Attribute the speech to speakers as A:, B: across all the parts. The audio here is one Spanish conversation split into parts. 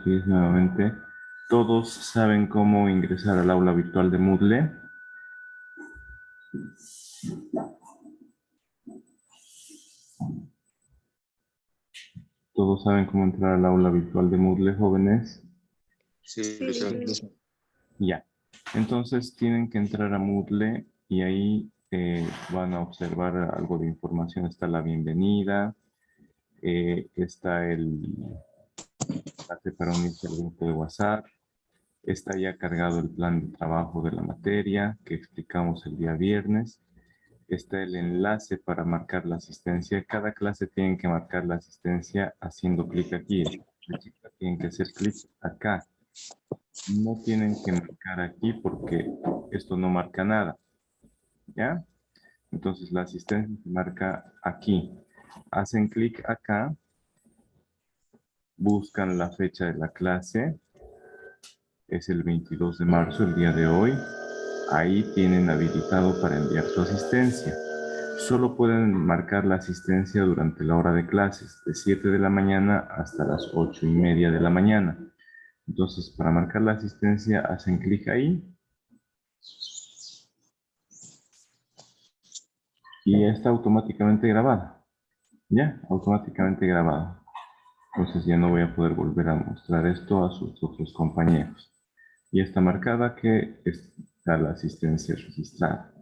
A: ustedes nuevamente. ¿Todos saben cómo ingresar al aula virtual de Moodle? ¿Todos saben cómo entrar al aula virtual de Moodle, jóvenes?
B: Sí,
C: Sí,
B: profesor.
A: Ya. Entonces tienen que entrar a Moodle y ahí van a observar algo de información. Está la bienvenida, está el enlace para unirse al grupo de WhatsApp, está ya cargado el plan de trabajo de la materia que explicamos el día viernes. Está el enlace para marcar la asistencia. Cada clase tienen que marcar la asistencia haciendo clic aquí. Tienen que hacer clic acá. No tienen que marcar aquí porque esto no marca nada. ¿Ya? Entonces la asistencia se marca aquí. Hacen clic acá. Buscan la fecha de la clase. Es el 22 de marzo, el día de hoy. Ahí tienen habilitado para enviar su asistencia. Solo pueden marcar la asistencia durante la hora de clases, de 7 de la mañana hasta las 8:30 de la mañana. Entonces, para marcar la asistencia, hacen clic ahí y ya está automáticamente grabada. Ya, automáticamente grabada. Entonces ya no voy a poder volver a mostrar esto a sus otros compañeros. Y está marcada que está la asistencia registrada.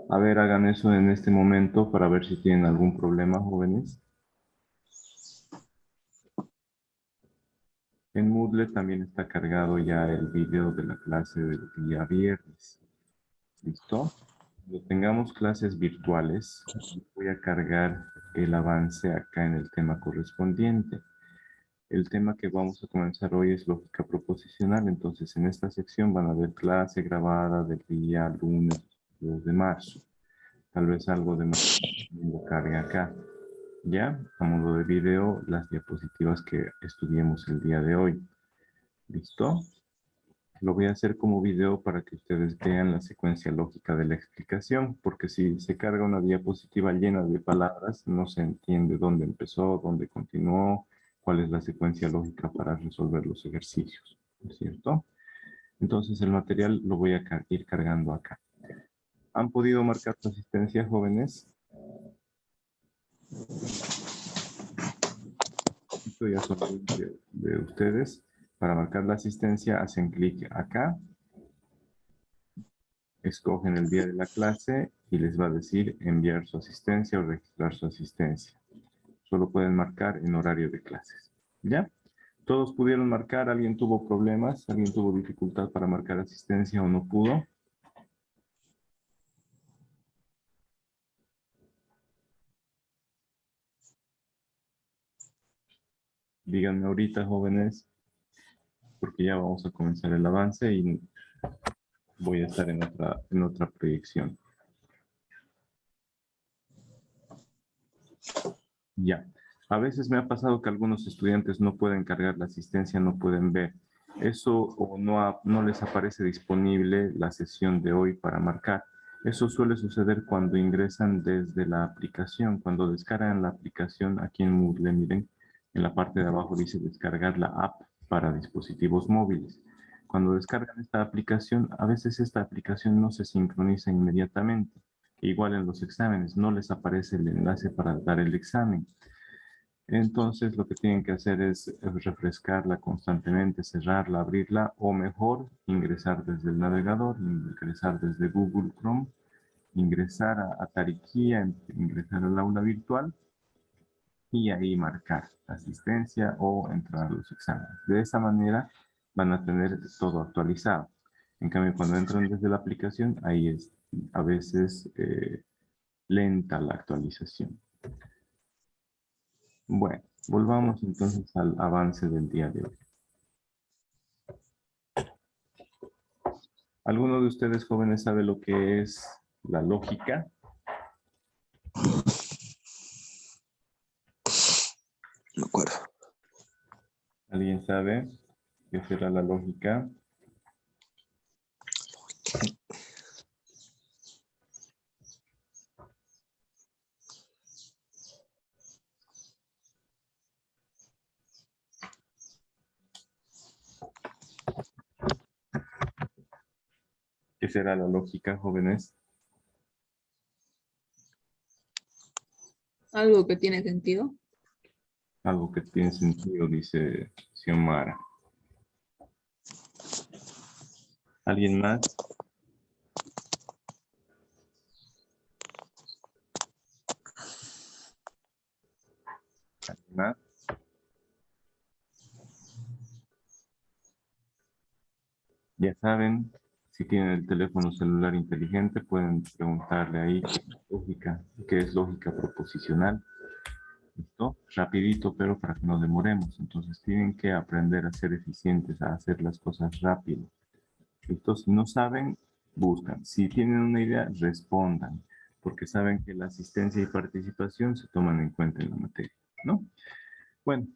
A: A ver, hagan eso en este momento para ver si tienen algún problema, jóvenes. En Moodle también está cargado ya el video de la clase del día viernes. ¿Listo? Cuando tengamos clases virtuales, voy a cargar el avance acá en el tema correspondiente. El tema que vamos a comenzar hoy es lógica proposicional, entonces en esta sección van a ver clase grabada del día lunes 2 de marzo. Tal vez algo de más lo cargue acá. Ya, a modo de video, las diapositivas que estudiemos el día de hoy. ¿Listo? Lo voy a hacer como video para que ustedes vean la secuencia lógica de la explicación, porque si se carga una diapositiva llena de palabras, no se entiende dónde empezó, dónde continuó, cuál es la secuencia lógica para resolver los ejercicios, ¿no es cierto? Entonces el material lo voy a ir cargando acá. ¿Han podido marcar su asistencia, jóvenes? Esto ya son de ustedes. Para marcar la asistencia, hacen clic acá, escogen el día de la clase y les va a decir enviar su asistencia o registrar su asistencia. Solo pueden marcar en horario de clases. ¿Ya? ¿Todos pudieron marcar? ¿Alguien tuvo problemas? ¿Alguien tuvo dificultad para marcar asistencia o no pudo? Díganme ahorita, jóvenes, porque ya vamos a comenzar el avance y voy a estar en otra proyección. Ya. A veces me ha pasado que algunos estudiantes no pueden cargar la asistencia, no pueden ver. Eso o no les aparece disponible la sesión de hoy para marcar. Eso suele suceder cuando ingresan desde la aplicación. Cuando descargan la aplicación aquí en Moodle, miren, en la parte de abajo dice descargar la app para dispositivos móviles. Cuando descargan esta aplicación, a veces esta aplicación no se sincroniza inmediatamente. Igual en los exámenes, no les aparece el enlace para dar el examen. Entonces lo que tienen que hacer es refrescarla constantemente, cerrarla, abrirla o mejor ingresar desde el navegador, ingresar desde Google Chrome, ingresar a Tariquía, ingresar al aula virtual y ahí marcar asistencia o entrar a los exámenes. De esa manera van a tener todo actualizado. En cambio, cuando entran desde la aplicación, ahí es a veces lenta la actualización. Bueno, volvamos entonces al avance del día de hoy. ¿Alguno de ustedes jóvenes sabe lo que es la lógica?
B: Me acuerdo.
A: ¿Alguien sabe qué será la lógica? ¿Qué será la lógica, jóvenes?
C: Algo que tiene sentido.
A: Algo que tiene sentido, dice Xiomara. ¿Alguien más? ¿Alguien más? Ya saben, si tienen el teléfono celular inteligente, pueden preguntarle ahí qué es lógica proposicional. ¿Listo? Rapidito, pero para que no demoremos. Entonces tienen que aprender a ser eficientes, a hacer las cosas rápido. ¿Listo? Si no saben, buscan. Si tienen una idea, respondan, porque saben que la asistencia y participación se toman en cuenta en la materia, ¿no? Bueno,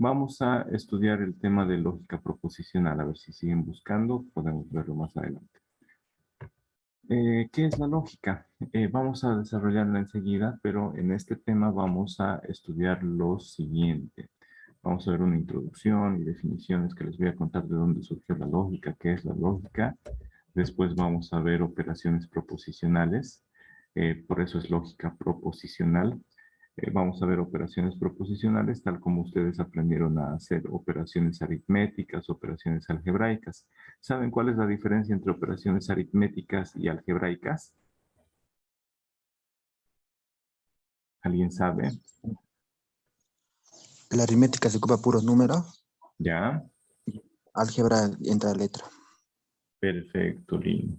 A: vamos a estudiar el tema de lógica proposicional. A ver si siguen buscando, podemos verlo más adelante. ¿Qué es la lógica? Vamos a desarrollarla enseguida, pero en este tema vamos a estudiar lo siguiente. Vamos a ver una introducción y definiciones que les voy a contar de dónde surgió la lógica, qué es la lógica. Después vamos a ver operaciones proposicionales, por eso es lógica proposicional. Vamos a ver operaciones proposicionales, tal como ustedes aprendieron a hacer operaciones aritméticas, operaciones algebraicas. ¿Saben cuál es la diferencia entre operaciones aritméticas y algebraicas? ¿Alguien sabe?
B: La aritmética se ocupa puros números.
A: ¿Ya?
B: Álgebra entra letra.
A: Perfecto, Lino.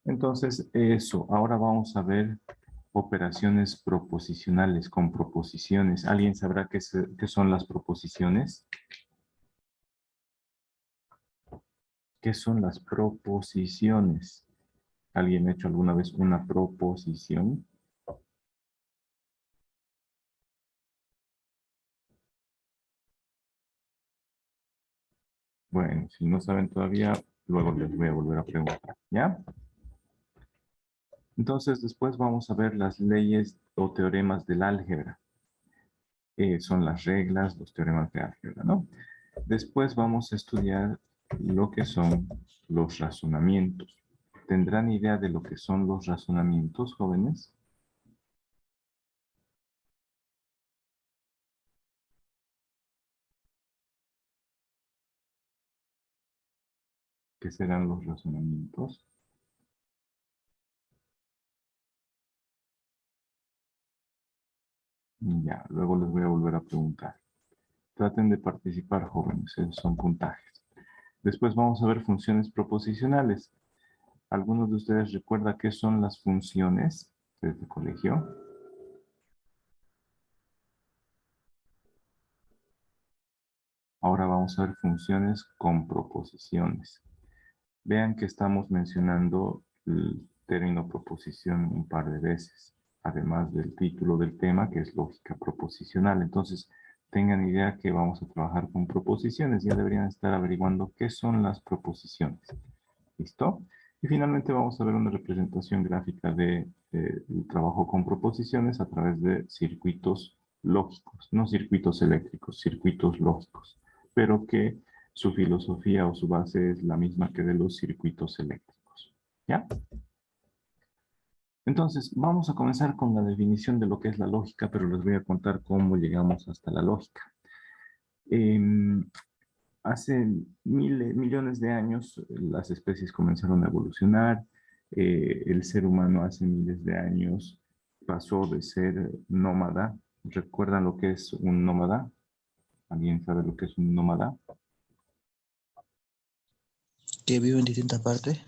A: Entonces, eso. Ahora vamos a ver operaciones proposicionales con proposiciones. ¿Alguien sabrá qué son las proposiciones? ¿Qué son las proposiciones? ¿Alguien ha hecho alguna vez una proposición? Bueno, si no saben todavía, luego les voy a volver a preguntar, ¿ya? Entonces, después vamos a ver las leyes o teoremas del álgebra. Son las reglas, los teoremas de álgebra, ¿no? Después vamos a estudiar lo que son los razonamientos. ¿Tendrán idea de lo que son los razonamientos, jóvenes? ¿Qué serán los razonamientos? Ya, luego les voy a volver a preguntar. Traten de participar, jóvenes, esos son puntajes. Después vamos a ver funciones proposicionales. ¿Algunos de ustedes recuerdan qué son las funciones desde el colegio? Ahora vamos a ver funciones con proposiciones. Vean que estamos mencionando el término proposición un par de veces, además del título del tema, que es lógica proposicional. Entonces, tengan idea que vamos a trabajar con proposiciones. Ya deberían estar averiguando qué son las proposiciones. ¿Listo? Y finalmente vamos a ver una representación gráfica del trabajo con proposiciones a través de circuitos lógicos, no circuitos eléctricos, circuitos lógicos, pero que su filosofía o su base es la misma que de los circuitos eléctricos. ¿Ya? Entonces, vamos a comenzar con la definición de lo que es la lógica, pero les voy a contar cómo llegamos hasta la lógica. Hace millones de años las especies comenzaron a evolucionar. El ser humano hace miles de años pasó de ser nómada. ¿Recuerdan lo que es un nómada? ¿Alguien sabe lo que es un nómada?
B: Que vive en distintas partes.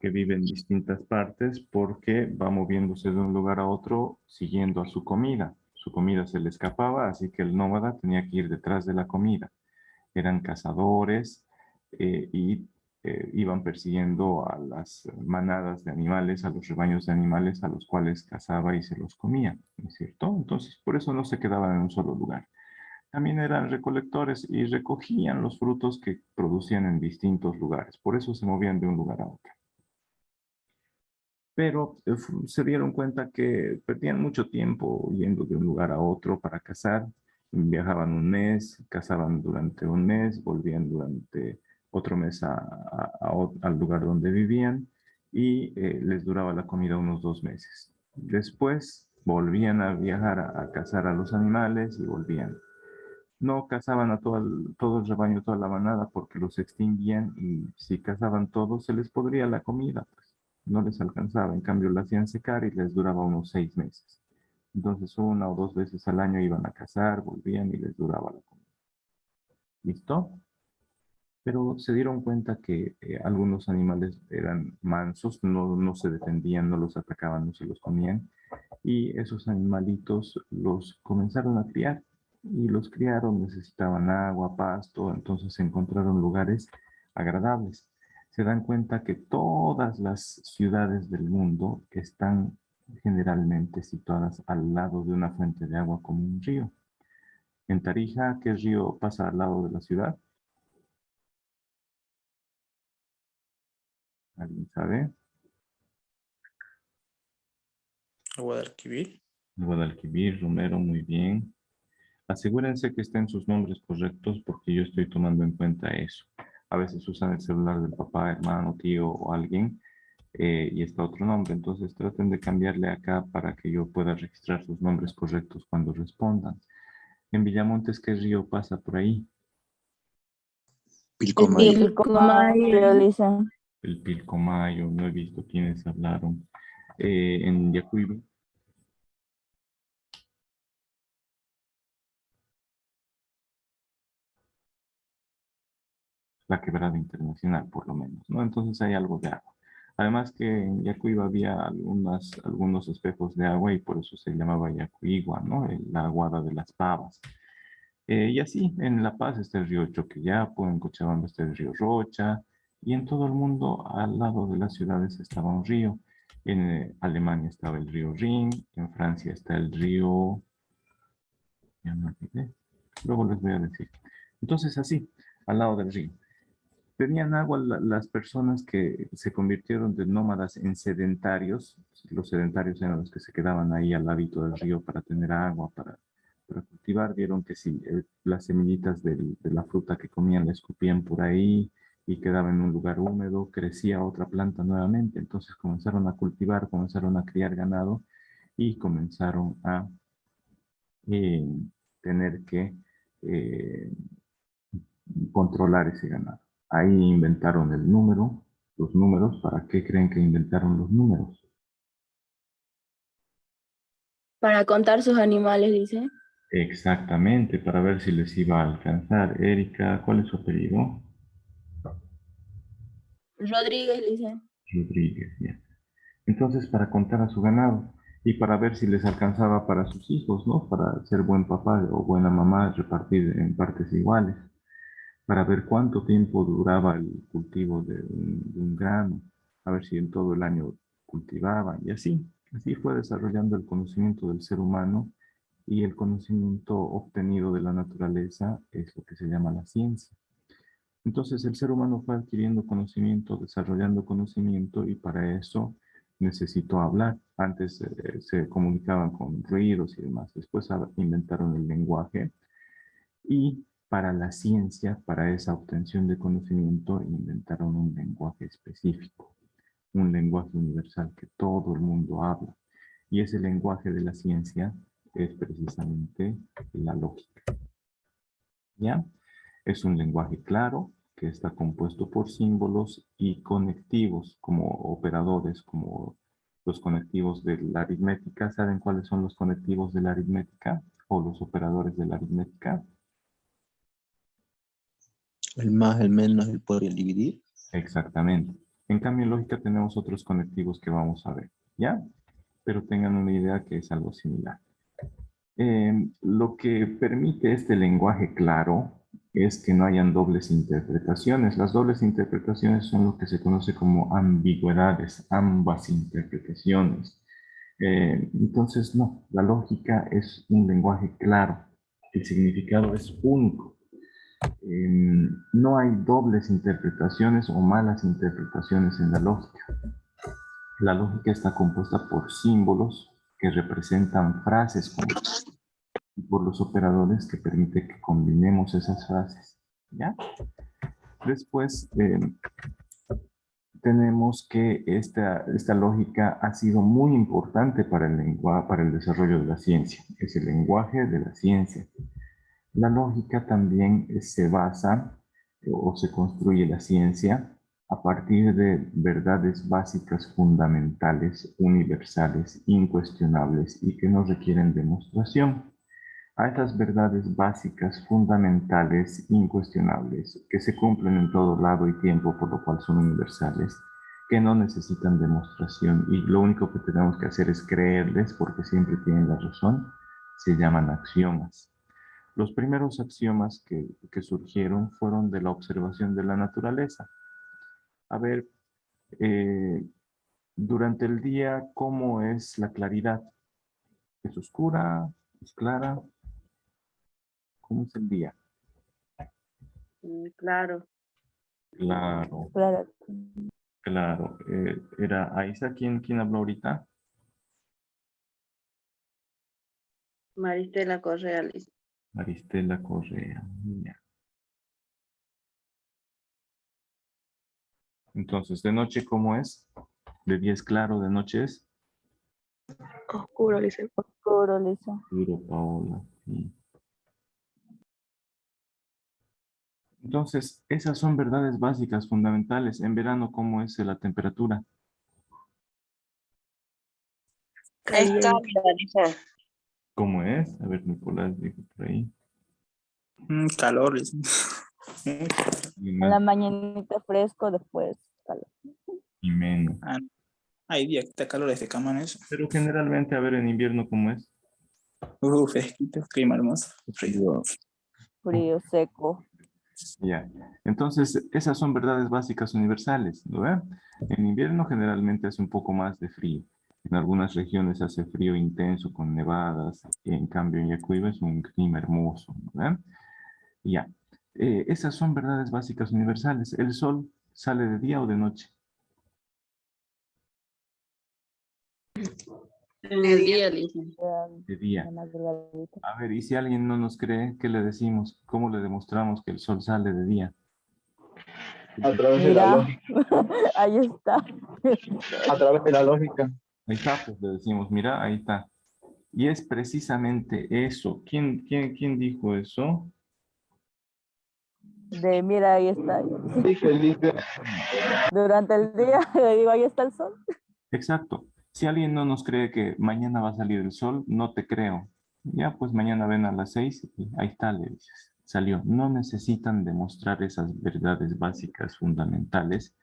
A: Que vive en distintas partes porque va moviéndose de un lugar a otro siguiendo a su comida. Su comida se le escapaba, así que el nómada tenía que ir detrás de la comida. Eran cazadores y iban persiguiendo a las manadas de animales, a los rebaños de animales a los cuales cazaba y se los comía, ¿no es cierto? Entonces, por eso no se quedaban en un solo lugar. También eran recolectores y recogían los frutos que producían en distintos lugares. Por eso se movían de un lugar a otro. Pero se dieron cuenta que perdían mucho tiempo yendo de un lugar a otro para cazar viajaban un mes, cazaban durante un mes, volvían durante otro mes al lugar donde vivían y les duraba la comida unos 2 meses. Después volvían a viajar a cazar a los animales y volvían. No cazaban a todo el rebaño, toda la manada, porque los extinguían y si cazaban todos se les podría la comida, pues no les alcanzaba. En cambio, la hacían secar y les duraba unos 6 meses. Entonces, 1 o 2 veces al año iban a cazar, volvían y les duraba la comida. ¿Listo? Pero se dieron cuenta que algunos animales eran mansos, no se defendían, no los atacaban, no se los comían. Y esos animalitos los comenzaron a criar. Y los criaron, necesitaban agua, pasto, entonces encontraron lugares agradables. Se dan cuenta que todas las ciudades del mundo están generalmente situadas al lado de una fuente de agua como un río. En Tarija, ¿qué río pasa al lado de la ciudad? ¿Alguien sabe?
C: Guadalquivir.
A: Guadalquivir, Romero, muy bien. Asegúrense que estén sus nombres correctos porque yo estoy tomando en cuenta eso. A veces usan el celular del papá, hermano, tío o alguien y está otro nombre. Entonces traten de cambiarle acá para que yo pueda registrar sus nombres correctos cuando respondan. En Villamontes, ¿qué río pasa por ahí?
B: Pilcomayo.
D: Pilcomayo, realiza.
A: El Pilcomayo, no he visto quiénes hablaron. En Yacuiba. La quebrada internacional, por lo menos, ¿no? Entonces hay algo de agua. Además que en Yacuiba había algunos espejos de agua y por eso se llamaba Yacuigua, ¿no? La aguada de las pavas. Y así, en La Paz está el río Choqueyapo, en Cochabamba está el río Rocha, y en todo el mundo, al lado de las ciudades, estaba un río. En Alemania estaba el río Rin, en Francia está el río... Ya me olvidé. Luego les voy a decir. Entonces, así, al lado del río. Tenían agua las personas que se convirtieron de nómadas en sedentarios. Los sedentarios eran los que se quedaban ahí al ladito del río para tener agua, para cultivar. Vieron que si las semillitas de la fruta que comían la escupían por ahí y quedaba en un lugar húmedo, crecía otra planta nuevamente. Entonces comenzaron a cultivar, comenzaron a criar ganado y comenzaron a eh, tener que eh, controlar ese ganado. Ahí inventaron el número, los números. ¿Para qué creen que inventaron los números?
D: Para contar sus animales, dice.
A: Exactamente, para ver si les iba a alcanzar. Erika, ¿cuál es su apellido?
D: Rodríguez, dice.
A: Rodríguez, ya. Entonces, para contar a su ganado y para ver si les alcanzaba para sus hijos, ¿no? Para ser buen papá o buena mamá, repartir en partes iguales. Para ver cuánto tiempo duraba el cultivo de un grano, a ver si en todo el año cultivaban y así fue desarrollando el conocimiento del ser humano y el conocimiento obtenido de la naturaleza es lo que se llama la ciencia. Entonces el ser humano fue adquiriendo conocimiento, desarrollando conocimiento y para eso necesitó hablar. Antes se comunicaban con ruidos y demás, después inventaron el lenguaje y para la ciencia, para esa obtención de conocimiento, inventaron un lenguaje específico, un lenguaje universal que todo el mundo habla. Y ese lenguaje de la ciencia es precisamente la lógica. ¿Ya? Es un lenguaje claro que está compuesto por símbolos y conectivos como operadores, como los conectivos de la aritmética. ¿Saben cuáles son los conectivos de la aritmética o los operadores de la aritmética?
B: El más, el menos, el por y el dividir.
A: Exactamente. En cambio, en lógica tenemos otros conectivos que vamos a ver, ¿ya? Pero tengan una idea que es algo similar. Lo que permite este lenguaje claro es que no hayan dobles interpretaciones. Las dobles interpretaciones son lo que se conoce como ambigüedades, ambas interpretaciones. Entonces, no, la lógica es un lenguaje claro. El significado es único. No hay dobles interpretaciones o malas interpretaciones en la lógica. La lógica está compuesta por símbolos que representan frases complejas. y por los operadores que permite que combinemos esas frases. ¿Ya? Después tenemos que esta lógica ha sido muy importante para el lenguaje, para el desarrollo de la ciencia. Es el lenguaje de la ciencia. La lógica también se basa o se construye la ciencia a partir de verdades básicas fundamentales, universales, incuestionables y que no requieren demostración. A esas verdades básicas, fundamentales, incuestionables, que se cumplen en todo lado y tiempo, por lo cual son universales, que no necesitan demostración y lo único que tenemos que hacer es creerles porque siempre tienen la razón, se llaman axiomas. Los primeros axiomas que surgieron fueron de la observación de la naturaleza. A ver, eh, durante el día, ¿cómo es la claridad? ¿Es oscura? ¿Es clara? ¿Cómo es el día?
C: Claro.
A: Claro,
D: Claro.
A: claro. Era Aiza, ¿quién habló ahorita?
C: Maristela Correa, Liz.
A: Maristela Correa. Ya. Entonces, ¿de noche cómo es? ¿De día es claro, de noche es?
E: Oscuro, dice.
D: Oscuro, Lisa.
A: Oscuro, Paola. Sí. Entonces, esas son verdades básicas, fundamentales. En verano, ¿cómo es la temperatura?
C: Es
E: Caliente.
C: cálida, dice.
A: ¿Cómo es? A ver, Nicolás dijo por ahí.
F: Calor, dice.
A: Y
D: En la
A: más
D: mañanita fresco, después calor.
A: y menos.
F: Ah, hay día que está calor este camán eso.
A: Pero generalmente, a ver, en invierno, ¿cómo es?
F: Fresquito, clima hermoso. Frío.
D: Frío, seco.
A: Ya. Entonces, esas son verdades básicas universales, ¿no ve? En invierno generalmente hace un poco más de frío. En algunas regiones hace frío intenso con nevadas, y en cambio en Yacuiba es un clima hermoso, ¿no ve? Ya. Esas son verdades básicas universales. ¿El sol sale de día o de noche?
C: En el día, dice.
A: De día.
D: La madrugadita.
A: A ver, y si alguien no nos cree, ¿qué le decimos? ¿Cómo le demostramos que el sol sale de día?
G: A través de la
D: Mira,
G: lógica.
D: ahí está.
G: A través de la lógica.
A: Ahí está, pues le decimos, mira, ahí está. Y es precisamente eso. ¿Quién dijo eso?
D: De mira, ahí está.
G: Sí, que dice,
D: Durante el día, le digo, ahí está el sol.
A: Exacto. Si alguien no nos cree que mañana va a salir el sol, no te creo. Ya, pues mañana ven a las 6 y ahí está, le dices. Salió. No necesitan demostrar esas verdades básicas fundamentales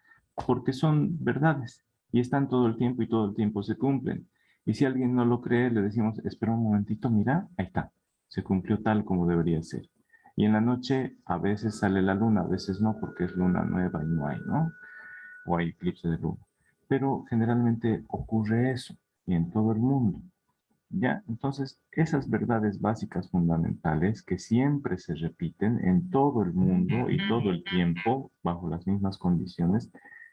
A: porque son verdades y están todo el tiempo y todo el tiempo se cumplen. Y si alguien no lo cree, le decimos, espera un momentito, mira, ahí está. Se cumplió tal como debería ser. Y en la noche a veces sale la luna, a veces no, porque es luna nueva y no hay, ¿no? O hay eclipse de luna. Pero generalmente ocurre eso y en todo el mundo. ¿Ya? Entonces, esas verdades básicas fundamentales que siempre se repiten en todo el mundo y todo el tiempo, bajo las mismas condiciones,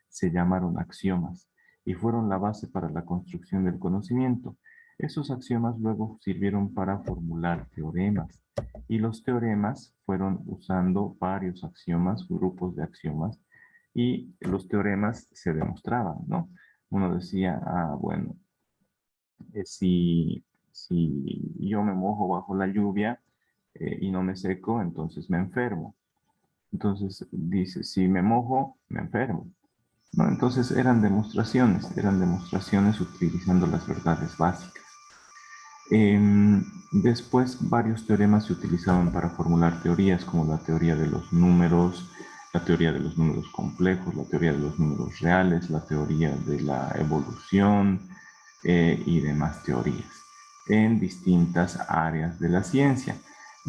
A: se llamaron axiomas y fueron la base para la construcción del conocimiento. Esos axiomas luego sirvieron para formular teoremas y los teoremas fueron usando varios axiomas, grupos de axiomas, y los teoremas se demostraban, ¿no? Uno decía, bueno, si yo me mojo bajo la lluvia y no me seco, entonces me enfermo. Entonces dice, si me mojo, me enfermo. ¿No? Entonces eran demostraciones utilizando las verdades básicas. Después varios teoremas se utilizaban para formular teorías como la teoría de los números, la teoría de los números complejos, la teoría de los números reales, la teoría de la evolución y demás teorías en distintas áreas de la ciencia.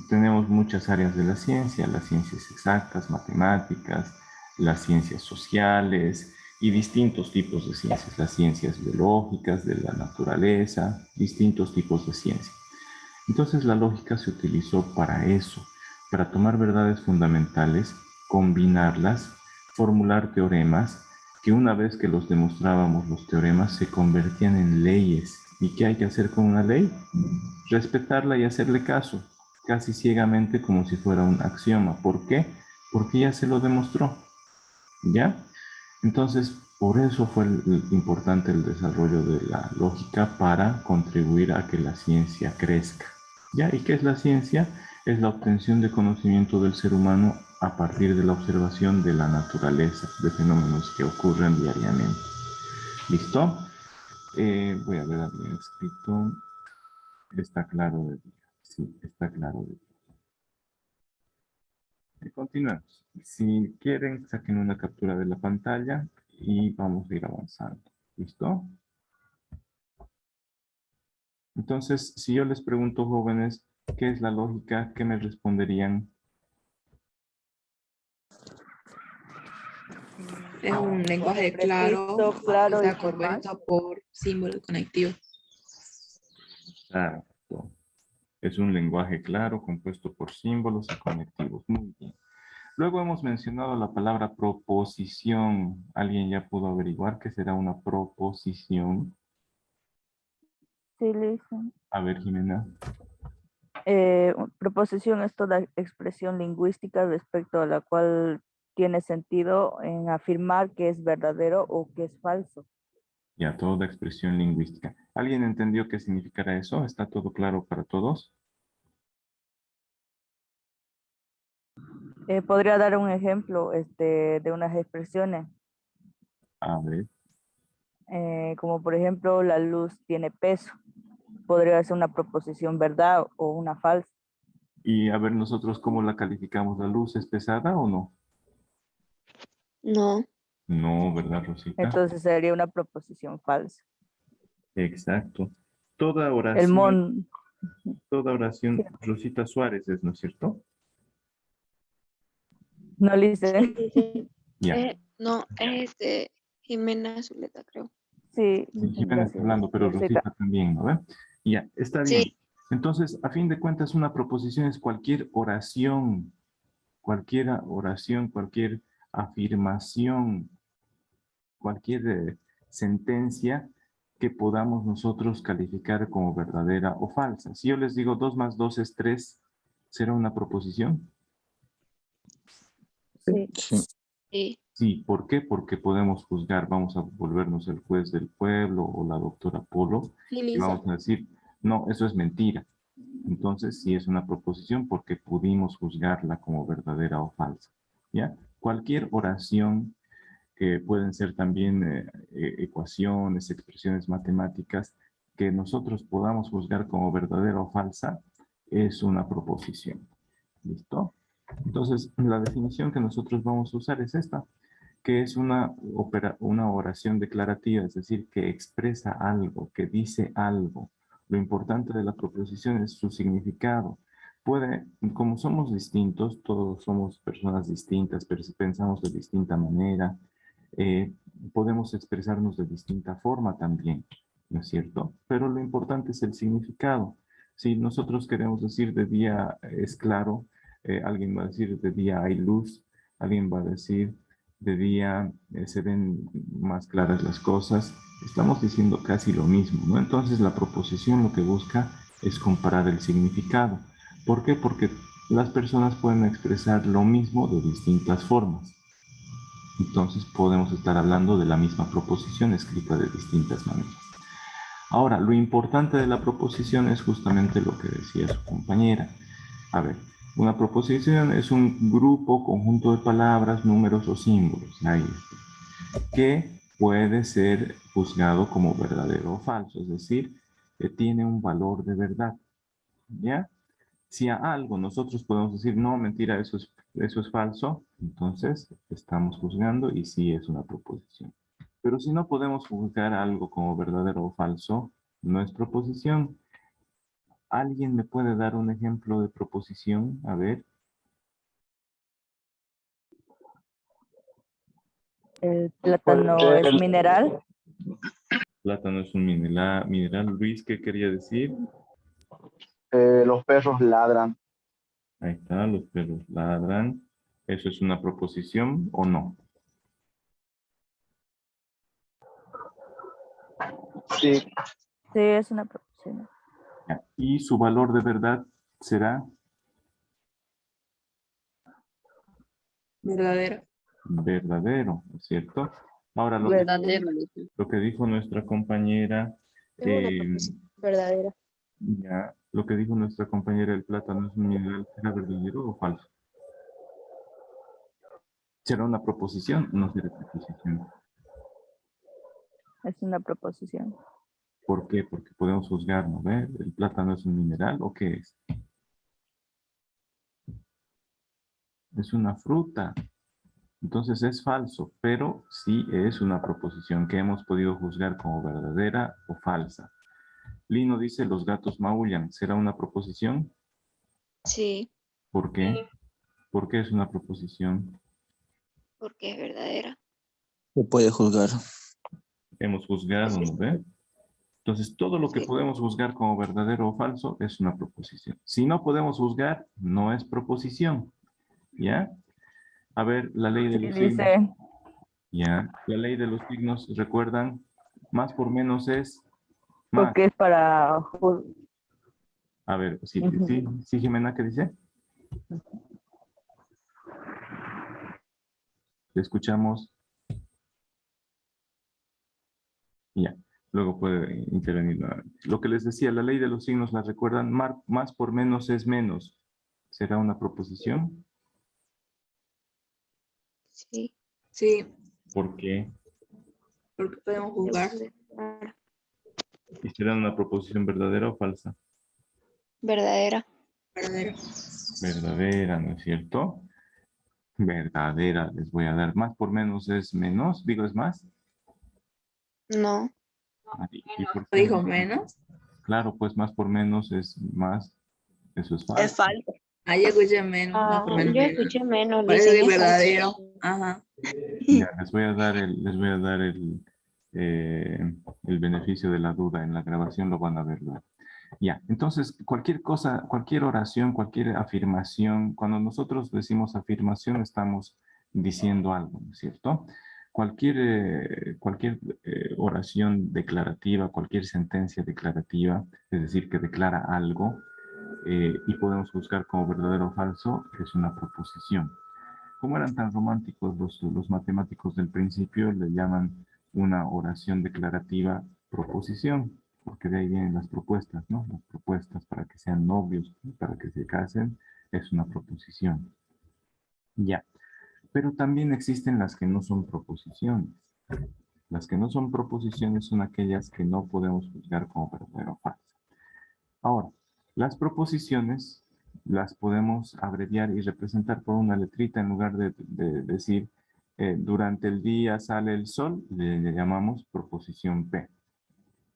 A: Tenemos muchas áreas de la ciencia, las ciencias exactas, matemáticas, las ciencias sociales, y distintos tipos de ciencias, las ciencias biológicas, de la naturaleza, distintos tipos de ciencia. Entonces la lógica se utilizó para eso, para tomar verdades fundamentales, combinarlas, formular teoremas, que una vez que los demostrábamos los teoremas se convertían en leyes ¿Y qué hay que hacer con una ley? Respetarla y hacerle caso, casi ciegamente como si fuera un axioma. ¿Por qué? Porque ya se lo demostró. ¿Ya? Entonces, por eso fue importante el desarrollo de la lógica para contribuir a que la ciencia crezca. ¿Ya? ¿Y qué es la ciencia? Es la obtención de conocimiento del ser humano a partir de la observación de la naturaleza, de fenómenos que ocurren diariamente. ¿Listo? Voy a ver, había escrito, está claro de día. Sí, está claro de día. Continuamos. Si quieren, saquen una captura de la pantalla y vamos a ir avanzando. ¿Listo? Entonces, si yo les pregunto, jóvenes, ¿qué es la lógica? ¿Qué me responderían?
E: Es un lenguaje claro,
D: Preciso, claro y
E: está
D: formal.
E: compuesto por símbolos conectivos.
A: Exacto. Es un lenguaje claro, compuesto por símbolos y conectivos. Muy bien. Luego hemos mencionado la palabra proposición. ¿Alguien ya pudo averiguar qué será una proposición?
D: Sí, listo.
A: A ver, Jimena.
D: Proposición es toda expresión lingüística respecto a la cual tiene sentido en afirmar que es verdadero o que es falso.
A: Ya, toda expresión lingüística. ¿Alguien entendió qué significará eso? ¿Está todo claro para todos?
D: Podría dar un ejemplo de unas expresiones,
A: A ver.
D: como por ejemplo, la luz tiene peso. Podría ser una proposición verdad o una falsa.
A: Y a ver nosotros cómo la calificamos. ¿La luz es pesada o no?
C: No.
A: No, ¿verdad, Rosita?
D: Entonces sería una proposición falsa.
A: Exacto. Toda
D: El
A: oración, toda
D: sí,
A: oración, Rosita Suárez es, ¿no es cierto?
D: no le hice.
C: Sí, sí.
A: Ya.
C: No, es Jimena Zuleta, creo.
D: Sí,
A: Sí, Jimena está
D: gracias.
A: hablando, pero
D: Rosita.
A: Rosita también, ¿no ve? Ya, está bien.
C: Sí.
A: Entonces, a fin de cuentas, una proposición es cualquier oración, cualquier afirmación, cualquier sentencia que podamos nosotros calificar como verdadera o falsa. Si yo les digo 2 más 2 es 3, ¿será una proposición?
D: Sí.
B: Sí.
C: Sí.
A: Sí, ¿por qué? Porque podemos juzgar, vamos a volvernos el juez del pueblo o la doctora Polo
C: Sí,
A: y
C: Lisa.
A: vamos a decir, no, eso es mentira. Entonces, sí es una proposición porque pudimos juzgarla como verdadera o falsa. ¿Ya? Cualquier oración que pueden ser también ecuaciones, expresiones matemáticas, que nosotros podamos juzgar como verdadera o falsa, es una proposición. ¿Listo? Entonces, la definición que nosotros vamos a usar es esta, que es una oración declarativa, es decir, que expresa algo, que dice algo. Lo importante de la proposición es su significado. Como somos distintos, todos somos personas distintas, pero si pensamos de distinta manera, eh, podemos expresarnos de distinta forma también, ¿no es cierto? Pero lo importante es el significado. Si nosotros queremos decir de día es claro, alguien va a decir de día hay luz, alguien va a decir de día se ven más claras las cosas. Estamos diciendo casi lo mismo, ¿no? Entonces la proposición lo que busca es comparar el significado. ¿Por qué? Porque las personas pueden expresar lo mismo de distintas formas. Entonces podemos estar hablando de la misma proposición escrita de distintas maneras. Ahora, lo importante de la proposición es justamente lo que decía su compañera. A ver, una proposición es un grupo, conjunto de palabras, números o símbolos. Ahí está. Que puede ser juzgado como verdadero o falso, es decir, que tiene un valor de verdad. ¿Ya? Si a algo nosotros podemos decir, no, mentira, eso es falso, entonces estamos juzgando y sí es una proposición. Pero si no podemos juzgar algo como verdadero o falso, no es proposición. ¿Alguien me puede dar un ejemplo de proposición? A ver.
D: El
G: Puede
D: plátano
G: ser
D: es mineral.
A: Plátano es un mineral. Luis, ¿qué quería decir?
G: los perros ladran.
A: Ahí está, los perros ladran. ¿Eso es una proposición o no?
G: Sí,
D: Sí, es una proposición.
A: Ya. Y su valor de verdad será
E: Verdadero.
A: verdadero, ¿no es cierto? Ahora,
C: Verdadero.
A: lo que dijo nuestra compañera,
C: Es una proposición verdadera.
A: ya, lo que dijo nuestra compañera, el plátano es un mineral, ¿será verdadero o falso? ¿Será una proposición? No será proposición.
D: Es una proposición.
A: ¿Por qué? Porque podemos juzgar, ¿no ve? ¿El plátano es un mineral o qué es? Es una fruta. Entonces es falso, pero sí es una proposición que hemos podido juzgar como verdadera o falsa. Lino dice, los gatos maullan. ¿Será una proposición?
C: Sí,
A: ¿Por qué? ¿Por qué es una proposición?
C: porque es verdadera.
B: Se puede juzgar.
A: Hemos juzgado, ¿no ve? Entonces, todo lo que
C: Sí.
A: podemos juzgar como verdadero o falso es una proposición. Si no podemos juzgar, no es proposición. ¿Ya? A ver, la ley de
D: Sí,
A: los signos.
D: dice,
A: ¿Ya? La ley de los signos, ¿recuerdan? Más por menos es más.
D: porque es para...
A: A ver, sí,
D: Ujú.
A: sí, sí, Jimena, ¿qué dice? Le escuchamos. Ya. Luego puede intervenir nuevamente. Lo que les decía, la ley de los signos, ¿la recuerdan? Más por menos es menos. ¿Será una proposición?
C: Sí.
E: Sí,
A: ¿Por qué?
E: porque podemos jugar.
A: ¿Y será una proposición verdadera o falsa?
C: Verdadera.
E: Verdadero.
A: Verdadera, ¿no es cierto? Verdadera, les voy a dar. Más por menos es menos, digo es más.
C: No.
A: ¿Y por qué
E: Dijo
A: no?
E: menos.
A: Claro, pues más por menos es más. Eso es falso.
C: Es falso.
E: Ahí escuché menos. Más por menos
C: Yo
E: menos.
C: escuché menos.
E: Por eso
C: Dicen
E: que es
C: es falso.
E: verdadero. Ajá.
A: Ya, les voy a dar el beneficio de la duda. En la grabación lo van a ver luego. Ya, entonces cualquier cosa, cualquier oración, cualquier afirmación, cuando nosotros decimos afirmación estamos diciendo algo, ¿no es cierto? Cualquier oración declarativa, cualquier sentencia declarativa, es decir, que declara algo y podemos juzgar como verdadero o falso, es una proposición. Como eran tan románticos los matemáticos del principio, le llaman una oración declarativa proposición, porque de ahí vienen las propuestas, ¿no? Las propuestas para que sean novios, para que se casen, es una proposición. Ya. Pero también existen las que no son proposiciones. Las que no son proposiciones son aquellas que no podemos juzgar como verdadero o falso. Ahora, las proposiciones las podemos abreviar y representar por una letrita en lugar de decir durante el día sale el sol, le llamamos proposición P.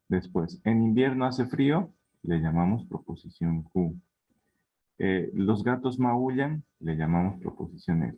A: Después, en invierno hace frío, le llamamos proposición Q. Los gatos maullan, le llamamos proposición L.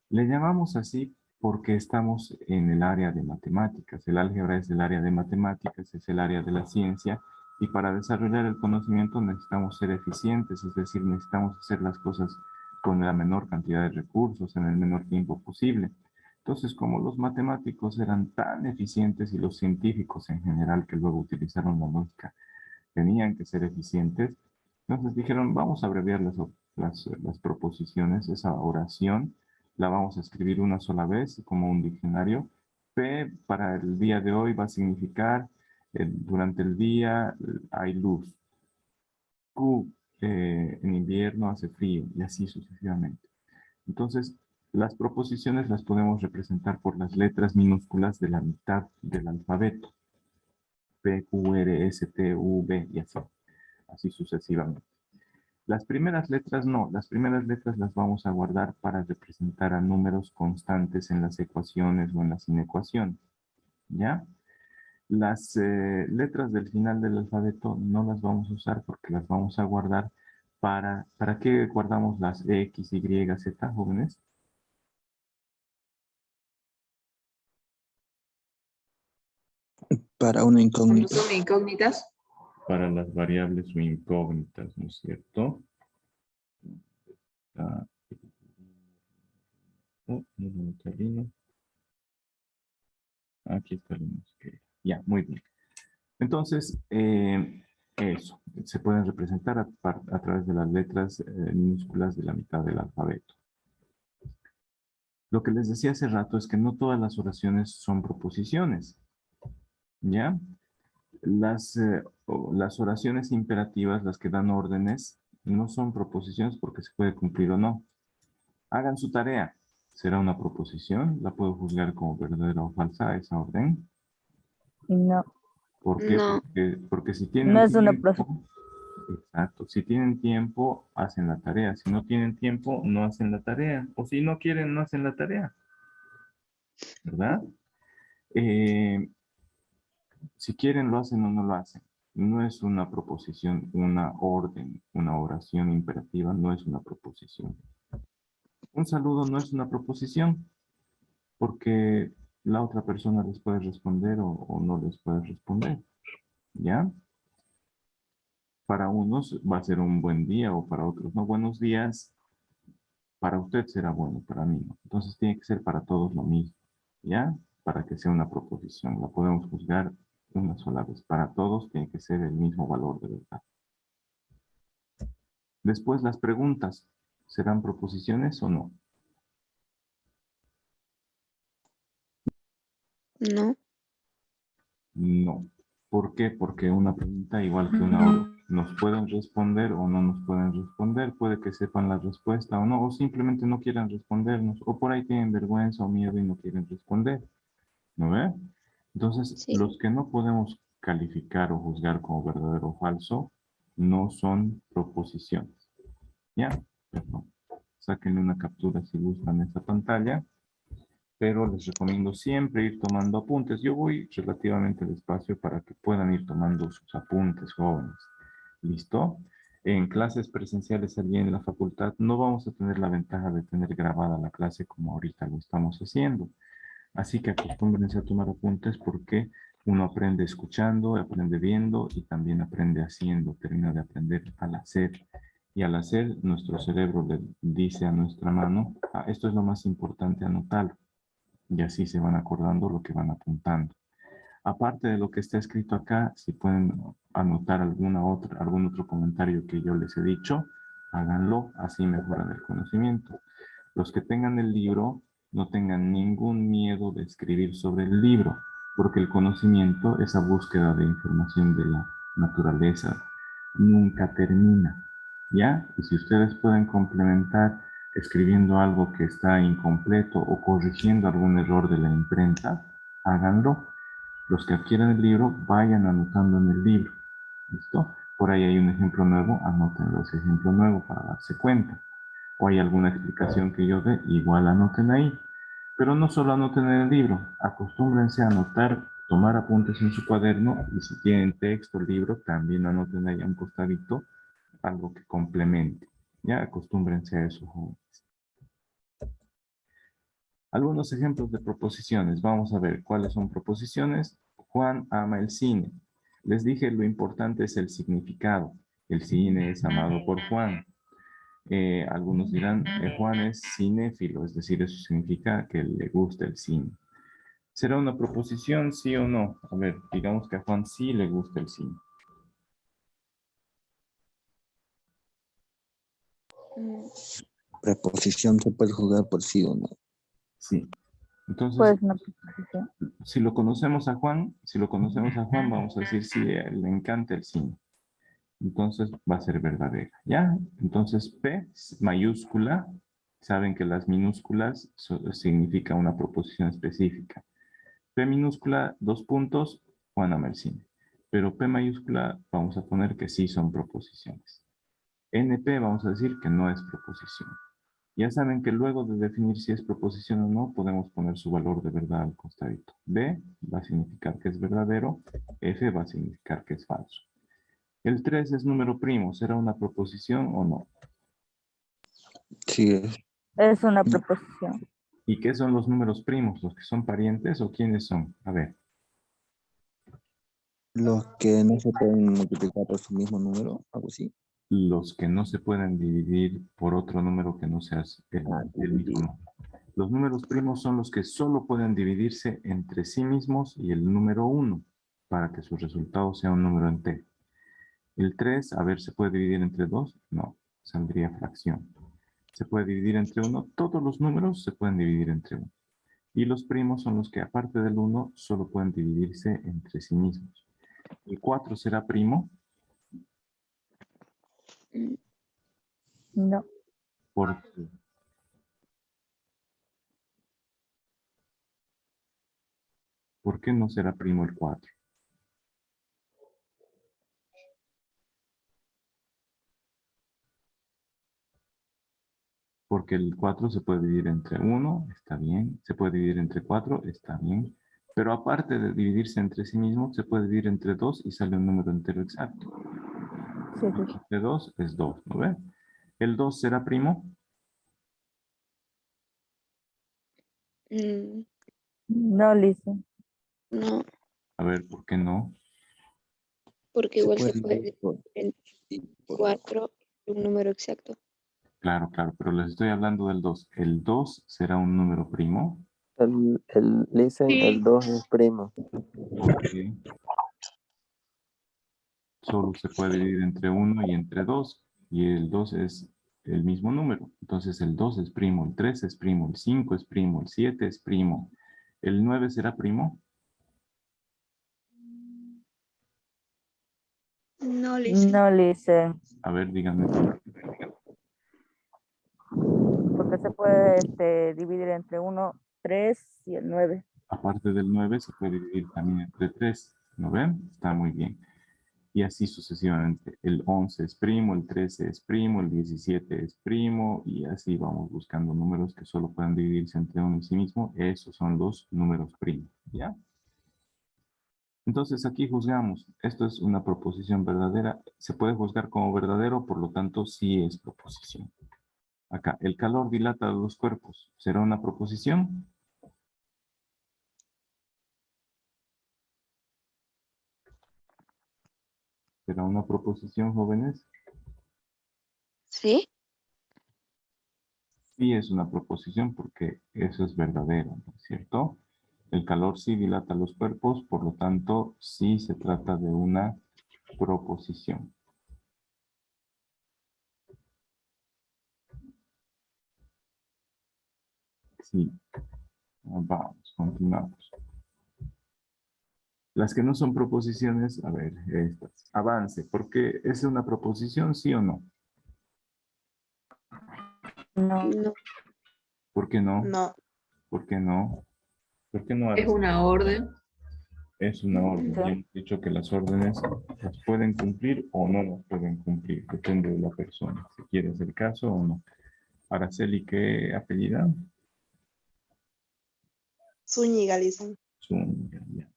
A: Le llamamos así porque estamos en el área de matemáticas. El álgebra es el área de matemáticas, es el área de la ciencia, y para desarrollar el conocimiento necesitamos ser eficientes, es decir, necesitamos hacer las cosas con la menor cantidad de recursos en el menor tiempo posible. Entonces, como los matemáticos eran tan eficientes y los científicos en general que luego utilizaron la lógica tenían que ser eficientes, entonces dijeron, vamos a abreviar las proposiciones, esa oración, la vamos a escribir una sola vez como un diccionario. P para el día de hoy va a significar durante el día hay luz. Q en invierno hace frío y así sucesivamente. Entonces, las proposiciones las podemos representar por las letras minúsculas de la mitad del alfabeto. P, Q, R, S, T, U, V y así sucesivamente. Las primeras letras no, las primeras letras las vamos a guardar para representar a números constantes en las ecuaciones o en las inecuaciones, ¿ya? Las letras del final del alfabeto no las vamos a usar porque las vamos a guardar ¿para qué guardamos las X, Y, Z, jóvenes?
B: Para una
E: Cuando
B: incógnita.
E: son incógnitas.
A: Para las variables o incógnitas, ¿no es cierto? Ah, no está Lino. Aquí está Lino. Ya, muy bien. Entonces, eso, se pueden representar a través de las letras minúsculas de la mitad del alfabeto. Lo que les decía hace rato es que no todas las oraciones son proposiciones, ¿ya? Las oraciones imperativas, las que dan órdenes, no son proposiciones porque se puede cumplir o no. Hagan su tarea. ¿Será una proposición? ¿La puedo juzgar como verdadera o falsa esa orden?
D: No,
A: ¿Por qué?
C: No.
A: Porque si tienen
D: no es una
A: tiempo, exacto, si tienen tiempo, hacen la tarea. Si no tienen tiempo, no hacen la tarea. O si no quieren, no hacen la tarea. ¿Verdad? Si quieren, lo hacen o no lo hacen. No es una proposición, una orden, una oración imperativa, no es una proposición. Un saludo no es una proposición, porque la otra persona les puede responder o no les puede responder. ¿Ya? Para unos va a ser un buen día o para otros no. Buenos días, para usted será bueno, para mí no. Entonces tiene que ser para todos lo mismo. ¿Ya? Para que sea una proposición. La podemos juzgar una sola vez. Para todos tiene que ser el mismo valor de verdad. Después las preguntas. ¿Serán proposiciones o no?
C: No.
A: No. ¿Por qué? Porque una pregunta igual que una orden. Nos pueden responder o no nos pueden responder. Puede que sepan la respuesta o no. O simplemente no quieran respondernos. O por ahí tienen vergüenza o miedo y no quieren responder. ¿No ve? Entonces,
C: Sí.
A: los que no podemos calificar o juzgar como verdadero o falso no son proposiciones. ¿Ya? Perdón. Sáquenle una captura si gustan esa pantalla. Pero les recomiendo siempre ir tomando apuntes. Yo voy relativamente despacio para que puedan ir tomando sus apuntes, jóvenes. ¿Listo? En clases presenciales allí en la facultad no vamos a tener la ventaja de tener grabada la clase como ahorita lo estamos haciendo. Así que acostúmbrense a tomar apuntes porque uno aprende escuchando, aprende viendo y también aprende haciendo, termina de aprender al hacer. Y al hacer, nuestro cerebro le dice a nuestra mano, "Ah, esto es lo más importante, anotarlo". Y así se van acordando lo que van apuntando. Aparte de lo que está escrito acá, si pueden anotar algún otro comentario que yo les he dicho, háganlo, así mejoran el conocimiento. Los que tengan el libro, no tengan ningún miedo de escribir sobre el libro, porque el conocimiento, esa búsqueda de información de la naturaleza, nunca termina, ¿ya? Y si ustedes pueden complementar escribiendo algo que está incompleto o corrigiendo algún error de la imprenta, háganlo. Los que adquieran el libro, vayan anotando en el libro. ¿Listo? Por ahí hay un ejemplo nuevo, anótenlo ese ejemplo nuevo para darse cuenta. O hay alguna explicación que yo dé, igual anoten ahí. Pero no solo anoten en el libro, acostúmbrense a anotar, tomar apuntes en su cuaderno y si tienen texto, libro, también anoten ahí a un costadito algo que complemente. Ya acostúmbrense a eso, jóvenes. Algunos ejemplos de proposiciones. Vamos a ver cuáles son proposiciones. Juan ama el cine. Les dije lo importante es el significado. El cine es amado por Juan. Algunos dirán, Juan es cinéfilo, es decir, eso significa que le gusta el cine. ¿Será una proposición, sí o no? A ver, digamos que a Juan sí le gusta el cine.
C: Mm,
B: Preposición se puede jugar por sí o no.
A: Sí. Entonces,
D: pues una proposición.
A: si lo conocemos a Juan, vamos a decir si le encanta el cine. Entonces va a ser verdadera, ¿ya? Entonces P mayúscula, saben que las minúsculas significa una proposición específica. P minúscula, 2 puntos, Juan ama el cine. Pero P mayúscula vamos a poner que sí son proposiciones. NP vamos a decir que no es proposición. Ya saben que luego de definir si es proposición o no, podemos poner su valor de verdad al costadito. B va a significar que es verdadero, F va a significar que es falso. El 3 es número primo, ¿será una proposición o no?
B: Sí, es.
D: Es una proposición.
A: ¿Y qué son los números primos? ¿Los que son parientes o quiénes son? A ver.
B: Los que no se pueden multiplicar por su mismo número, algo así.
A: Los que no se pueden dividir por otro número que no sea el mismo número. Los números primos son los que solo pueden dividirse entre sí mismos y el número 1. para que su resultado sea un número entero. El 3, a ver, ¿se puede dividir entre 2? No, saldría fracción. ¿Se puede dividir entre 1? Todos los números se pueden dividir entre 1. Y los primos son los que, aparte del 1, solo pueden dividirse entre sí mismos. ¿El 4 será primo?
C: Mm,
D: No.
A: ¿Por qué? ¿Por qué no será primo el 4? Porque el 4 se puede dividir entre 1, está bien. Se puede dividir entre 4, está bien. Pero aparte de dividirse entre sí mismo, se puede dividir entre 2 y sale un número entero exacto.
D: Sí, sí.
A: De 2 es 2, ¿no ven? ¿El 2 será primo?
C: mm,
D: No, Lisa.
C: no,
A: A ver, ¿por qué no?
C: porque
B: Se
C: igual
B: puede
C: se puede
B: dividir por
C: en
B: y por
C: 4 un número exacto.
A: Claro, claro, pero les estoy hablando del 2. ¿El 2 será un número primo?
H: Listen, el 2 es primo.
A: Porque solo se puede dividir entre 1 y entre 2. Y el 2 es el mismo número. Entonces el 2 es primo, el 3 es primo, el 5 es primo, el 7 es primo. ¿El 9 será primo?
C: No, Lisa.
D: No, Lisa.
A: A ver, díganme por qué.
D: Porque se puede dividir entre 1, 3 y el 9.
A: Aparte del 9 se puede dividir también entre 3. ¿No ven? Está muy bien. Y así sucesivamente. El 11 es primo, el 13 es primo, el 17 es primo, y así vamos buscando números que solo puedan dividirse entre uno y sí mismo. Esos son los números primos, ¿ya? Entonces aquí juzgamos. Esto es una proposición verdadera. Se puede juzgar como verdadero, por lo tanto sí es proposición. Acá, el calor dilata los cuerpos. ¿Será una proposición? ¿Será una proposición, jóvenes?
C: ¿Sí?
A: Sí es una proposición porque eso es verdadero, ¿no es cierto? El calor sí dilata los cuerpos, por lo tanto, sí se trata de una proposición. Sí. Vamos, continuamos. Las que no son proposiciones, a ver, estas. Avance, porque es una proposición, sí o no.
D: No.
C: No.
A: ¿Por qué no?
E: No,
A: ¿Por qué no? ¿Por qué no,
E: es
A: Araceli?
E: una orden.
A: Es una orden.
D: Sí.
A: Ya hemos dicho que las órdenes las pueden cumplir o no las pueden cumplir. Depende de la persona. Si quiere hacer caso o no. Araceli, ¿qué apellida?
I: Zúñiga, dicen.
A: Zúñiga, ya.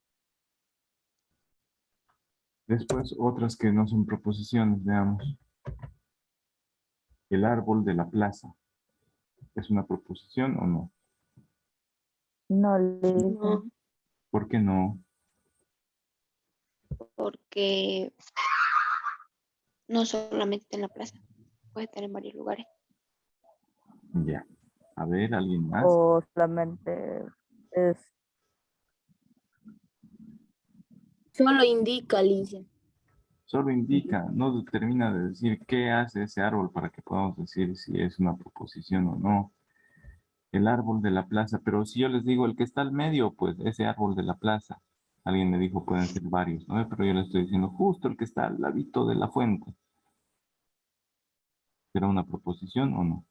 A: Después, otras que no son proposiciones, veamos. El árbol de la plaza. ¿Es una proposición o no?
D: No, Lisa.
C: No,
A: ¿Por qué no?
C: porque no solamente en la plaza, puede estar en varios lugares.
A: Ya. A ver, ¿alguien más?
D: O solamente es.
J: Solo indica, Alicia.
A: Solo indica, no determina de decir qué hace ese árbol para que podamos decir si es una proposición o no. El árbol de la plaza, pero si yo les digo el que está al medio, pues ese árbol de la plaza. Alguien me dijo pueden ser varios, ¿no? Pero yo le estoy diciendo justo el que está al ladito de la fuente. ¿Será una proposición o no?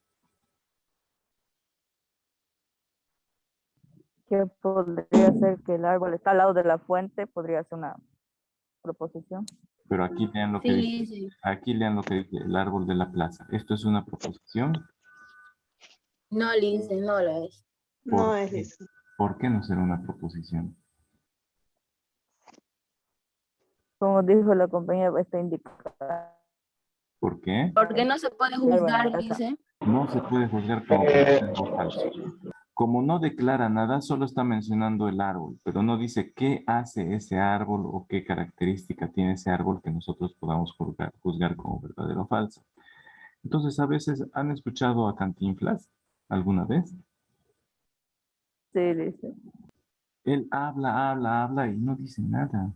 D: Que podría ser que el árbol está al lado de la fuente, podría ser una proposición.
A: Pero aquí lean lo que
J: Sí,
A: dice.
J: Lice.
A: Aquí lean lo que dice el árbol de la plaza. ¿Esto es una proposición?
J: No, Lice, no lo es.
I: No
A: ¿Por
I: es
A: qué?
I: Lisa.
A: ¿Por qué no será una proposición?
D: Como dijo la compañera, está indicada.
A: ¿Por qué?
J: Porque no se puede juzgar, Lice.
A: No se puede juzgar como algo falso. Como no declara nada, solo está mencionando el árbol, pero no dice qué hace ese árbol o qué característica tiene ese árbol que nosotros podamos juzgar como verdadero o falso. Entonces, a veces, ¿han escuchado a Cantinflas alguna vez?
D: Sí, dice.
A: Él habla y no dice nada.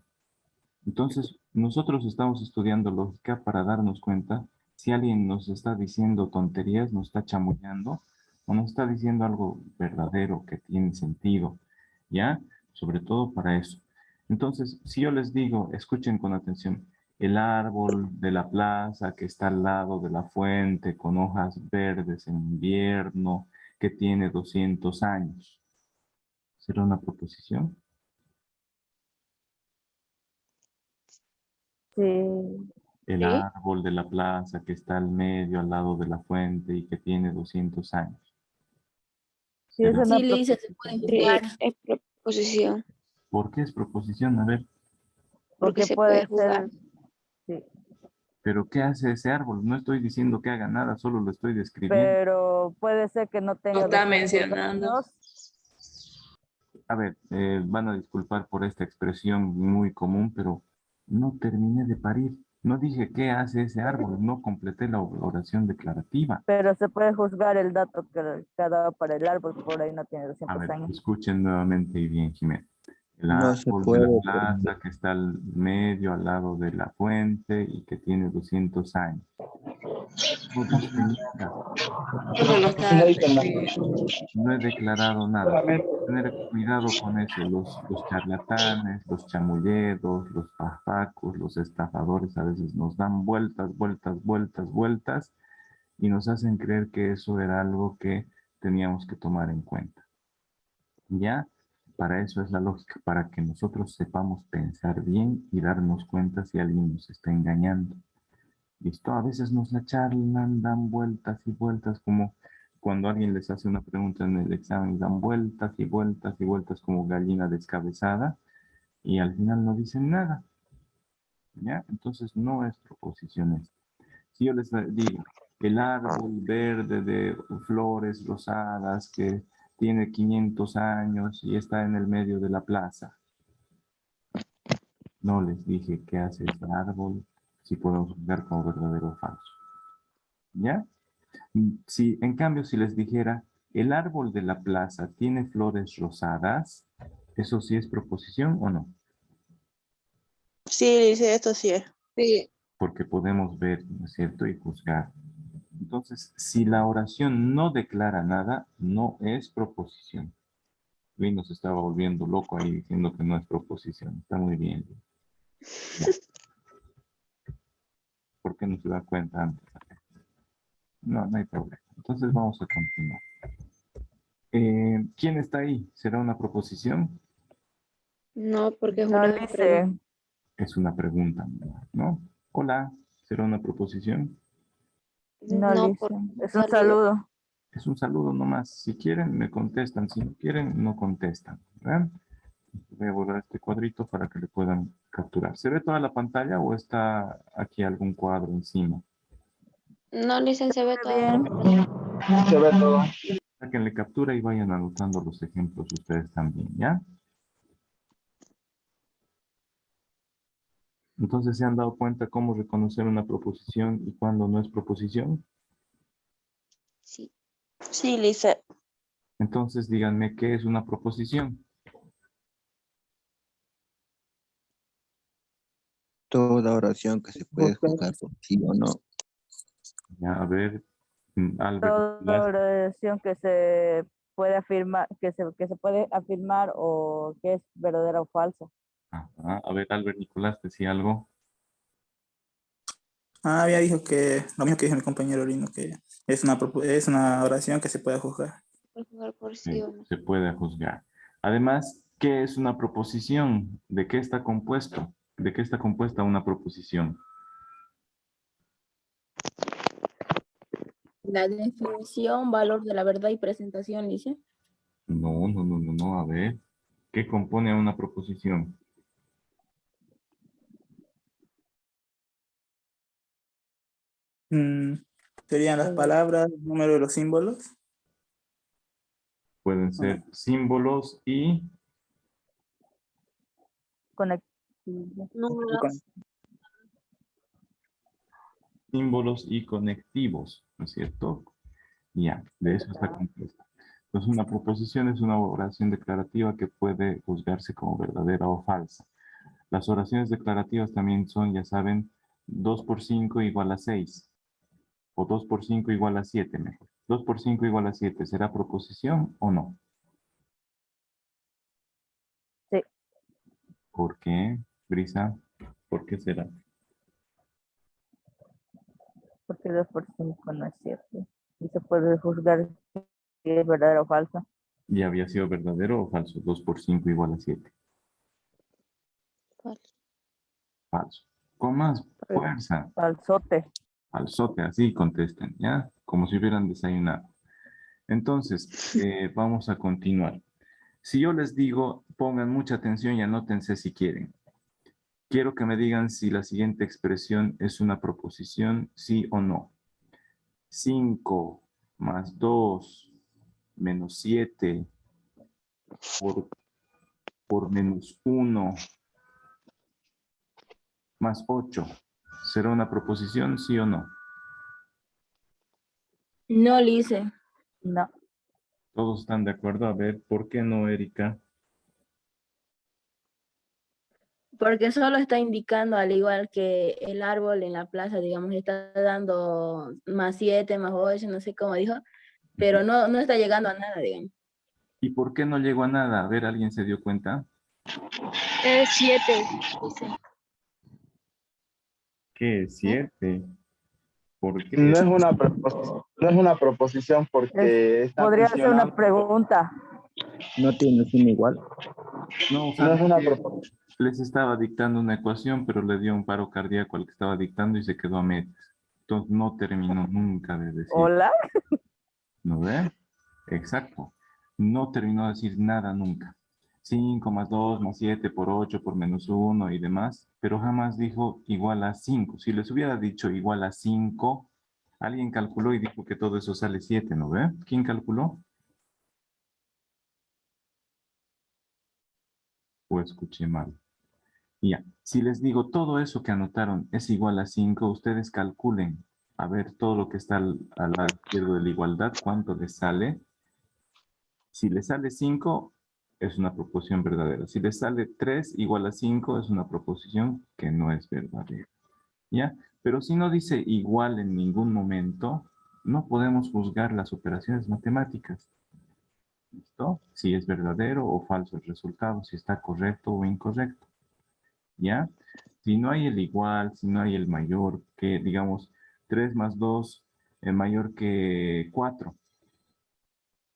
A: Entonces, nosotros estamos estudiando lógica para darnos cuenta si alguien nos está diciendo tonterías, nos está chamullando, o nos está diciendo algo verdadero que tiene sentido, ¿ya? Sobre todo para eso. Entonces, si yo les digo, escuchen con atención, el árbol de la plaza que está al lado de la fuente con hojas verdes en invierno, que tiene 200 años, ¿será una proposición?
D: Sí,
A: El
C: Sí.
A: árbol de la plaza que está al medio, al lado de la fuente y que tiene 200 años.
D: sí es
A: ¿Será?
D: una
J: Sí, Lisa, se puede
C: Sí,
J: juzgar.
C: es proposición.
A: ¿Por qué es proposición? A ver,
C: Porque
D: porque
C: se
D: puede
C: puede jugar.
D: ser, sí,
A: ¿pero qué hace ese árbol? No estoy diciendo que haga nada, solo lo estoy describiendo.
D: pero puede ser que no
E: Lo
D: tenga
E: está
D: 200
E: mencionando.
D: años,
A: A ver, van a disculpar por esta expresión muy común, pero no terminé de parir. No dije qué hace ese árbol, no completé la oración declarativa.
D: pero se puede juzgar el dato que ha dado para el árbol, por ahí no tiene
A: A
D: 200
A: ver,
D: años.
A: escuchen nuevamente y bien, Jimena. El
B: No se
A: árbol de la
B: puede.
A: plaza que está al medio, al lado de la fuente y que tiene 200 años. No dije nada,
E: Solo lo está describiendo.
A: no he declarado nada. Tener cuidado con eso. Los charlatanes, los chamulleros, los fajacos, los estafadores a veces nos dan vueltas, vueltas, vueltas, vueltas y nos hacen creer que eso era algo que teníamos que tomar en cuenta. ¿Ya? Para eso es la lógica, para que nosotros sepamos pensar bien y darnos cuenta si alguien nos está engañando. ¿Listo? A veces nos la charlan, dan vueltas y vueltas, como cuando alguien les hace una pregunta en el examen, dan vueltas y vueltas y vueltas como gallina descabezada y al final no dicen nada. ¿Ya? Entonces no es proposición esto. Si yo les digo, el árbol verde de flores rosadas que tiene 500 años y está en el medio de la plaza. No les dije qué hace ese árbol, si podemos juzgar como verdadero o falso. ¿Ya? Si, en cambio, si les dijera, el árbol de la plaza tiene flores rosadas, ¿eso sí es proposición o no?
I: Sí, dice esto sí es.
C: Sí.
A: Porque podemos ver, ¿no es cierto? Y juzgar. Entonces, si la oración no declara nada, no es proposición. Luis nos estaba volviendo loco ahí diciendo que no es proposición. Está muy bien. Ya. ¿Por qué no se da cuenta antes? No, no hay problema. Entonces vamos a continuar. ¿Quién está ahí? ¿Será una proposición?
C: No, porque es
D: No
C: una
D: dice,
C: pregunta.
A: Es una pregunta, ¿no? Hola, ¿será una proposición?
D: no
C: No,
D: dice,
C: por
D: es un
C: saludo.
D: saludo.
A: Es un saludo nomás. Si quieren, me contestan. Si no quieren, no contestan. ¿Verdad? Voy a borrar este cuadrito para que le puedan capturar. ¿Se ve toda la pantalla o está aquí algún cuadro encima?
C: No, Licen, se ve
D: Muy
C: toda la
D: bien.
C: pantalla.
G: Se ve todo.
A: Sáquenle captura y vayan anotando los ejemplos ustedes también, ¿ya? Entonces, ¿se han dado cuenta cómo reconocer una proposición y cuándo no es proposición?
C: Sí.
I: Sí, dice.
A: Entonces, díganme, ¿qué es una proposición?
B: Toda oración que se puede juzgar por sí o no.
A: Ya, a ver, Albert,
D: Toda oración que se puede afirmar, que se puede afirmar o que es verdadera o falsa.
A: ajá, a ver, Albert Nicolás, decía algo.
F: Ya dijo que lo mismo que dijo mi compañero Lino, que es una oración que se puede juzgar.
C: Puede jugar por sí
A: Sí,
C: o no.
A: se puede juzgar. Además, ¿qué es una proposición? ¿De qué está compuesto? ¿De qué está compuesta una proposición?
J: La definición, valor de la verdad y presentación, dice.
A: No, no, no, no, no. A ver, ¿qué compone a una proposición?
F: Serían las palabras, el número de los símbolos.
A: Pueden ser símbolos y
D: Conectivo.
C: Números.
A: símbolos y conectivos, ¿no es cierto? Ya, de eso está compuesta. Entonces, una proposición es una oración declarativa que puede juzgarse como verdadera o falsa. Las oraciones declarativas también son, ya saben, 2 por 5 igual a 6. O 2 por 5 igual a 7, mejor. 2 por 5 igual a 7. ¿Será proposición o no?
D: Sí,
A: ¿Por qué, Brisa? ¿Por qué será?
D: porque 2 por 5 no es 7. Y se puede juzgar si es verdadero o falso.
A: ¿Ya había sido verdadero o falso? 2 por 5 igual a 7.
C: Falso.
A: Falso. Con más
D: Fal-
A: fuerza.
D: Falsote.
A: Falsote, así contesten, ¿ya? Como si hubieran desayunado. Entonces, vamos a continuar. Si yo les digo, pongan mucha atención y anótense si quieren. Quiero que me digan si la siguiente expresión es una proposición, sí o no. 5 más 2 menos 7 por menos 1 más 8. ¿Será una proposición, sí o no?
J: No, Lice,
D: No,
A: ¿Todos están de acuerdo? A ver, ¿por qué no, Erika?
J: porque solo está indicando, al igual que el árbol en la plaza, digamos, está dando +7, +8, no sé cómo dijo, pero no está llegando a nada, digamos.
A: ¿Y por qué no llegó a nada? A ver, ¿alguien se dio cuenta?
C: 7, dice.
A: ¿Qué es 7? ¿Por qué?
G: No es una proposición porque está
D: podría ser una
G: mencionando.
D: pregunta.
B: No tiene suma igual.
A: No,
G: No es
A: ¿saben
G: una
A: qué?
G: proposición.
A: Les estaba dictando una ecuación, pero le dio un paro cardíaco al que estaba dictando y se quedó a medias. Entonces no terminó nunca de decir.
D: Hola.
A: ¿No ve? Exacto. No terminó de decir nada nunca. 5 más 2 más 7 por 8 por menos 1 y demás, pero jamás dijo igual a 5. Si les hubiera dicho igual a 5, alguien calculó y dijo que todo eso sale 7, ¿no ve? ¿Quién calculó? O escuché mal. Ya, si les digo todo eso que anotaron es igual a 5, ustedes calculen, a ver todo lo que está al lado izquierdo de la igualdad, cuánto les sale. Si les sale 5, es una proposición verdadera. Si les sale 3 igual a 5, es una proposición que no es verdadera. ¿Ya? Pero si no dice igual en ningún momento, no podemos juzgar las operaciones matemáticas. ¿Listo? Si es verdadero o falso el resultado, si está correcto o incorrecto. ¿Ya? Si no hay el igual, si no hay el mayor, que digamos 3 más 2 es mayor que 4.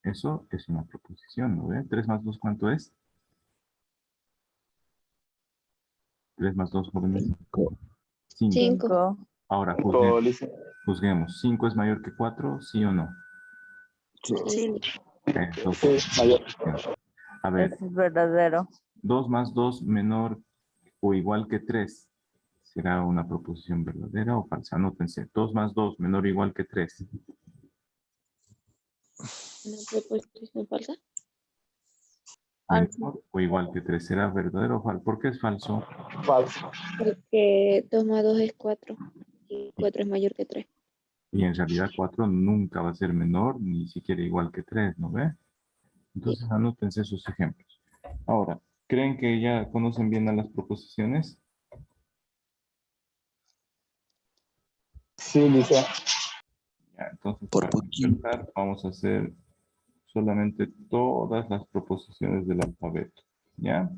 A: Eso es una proposición, ¿no ve? 3 más 2, ¿cuánto es? 3 más 2, jóvenes. 5.
C: 5.
D: 5.
A: Ahora,
G: Lice.
A: juzguemos. 5 es mayor que 4, ¿sí o no?
C: Sí.
A: Entonces,
G: Sí, mayor.
A: a ver,
D: Ese es verdadero.
A: 2 más 2 menor o igual que 3. ¿Será una proposición verdadera o falsa? Anótense. 2 más 2 menor o igual que 3.
C: ¿Una proposición falsa?
D: Falso.
A: Menor o igual que 3. ¿Será verdadero o falso? ¿Por qué es falso?
G: Falso.
C: Porque 2 más 2 es 4. Y 4 es mayor que 3.
A: Y en realidad 4 nunca va a ser menor, ni siquiera igual que 3, ¿no ve? Entonces anótense esos ejemplos. Ahora, ¿creen que ya conocen bien a las proposiciones?
G: Sí, Lice.
A: Ya, entonces,
B: Por
A: para
B: poquito.
A: empezar, vamos a hacer solamente todas las proposiciones del alfabeto, ¿ya?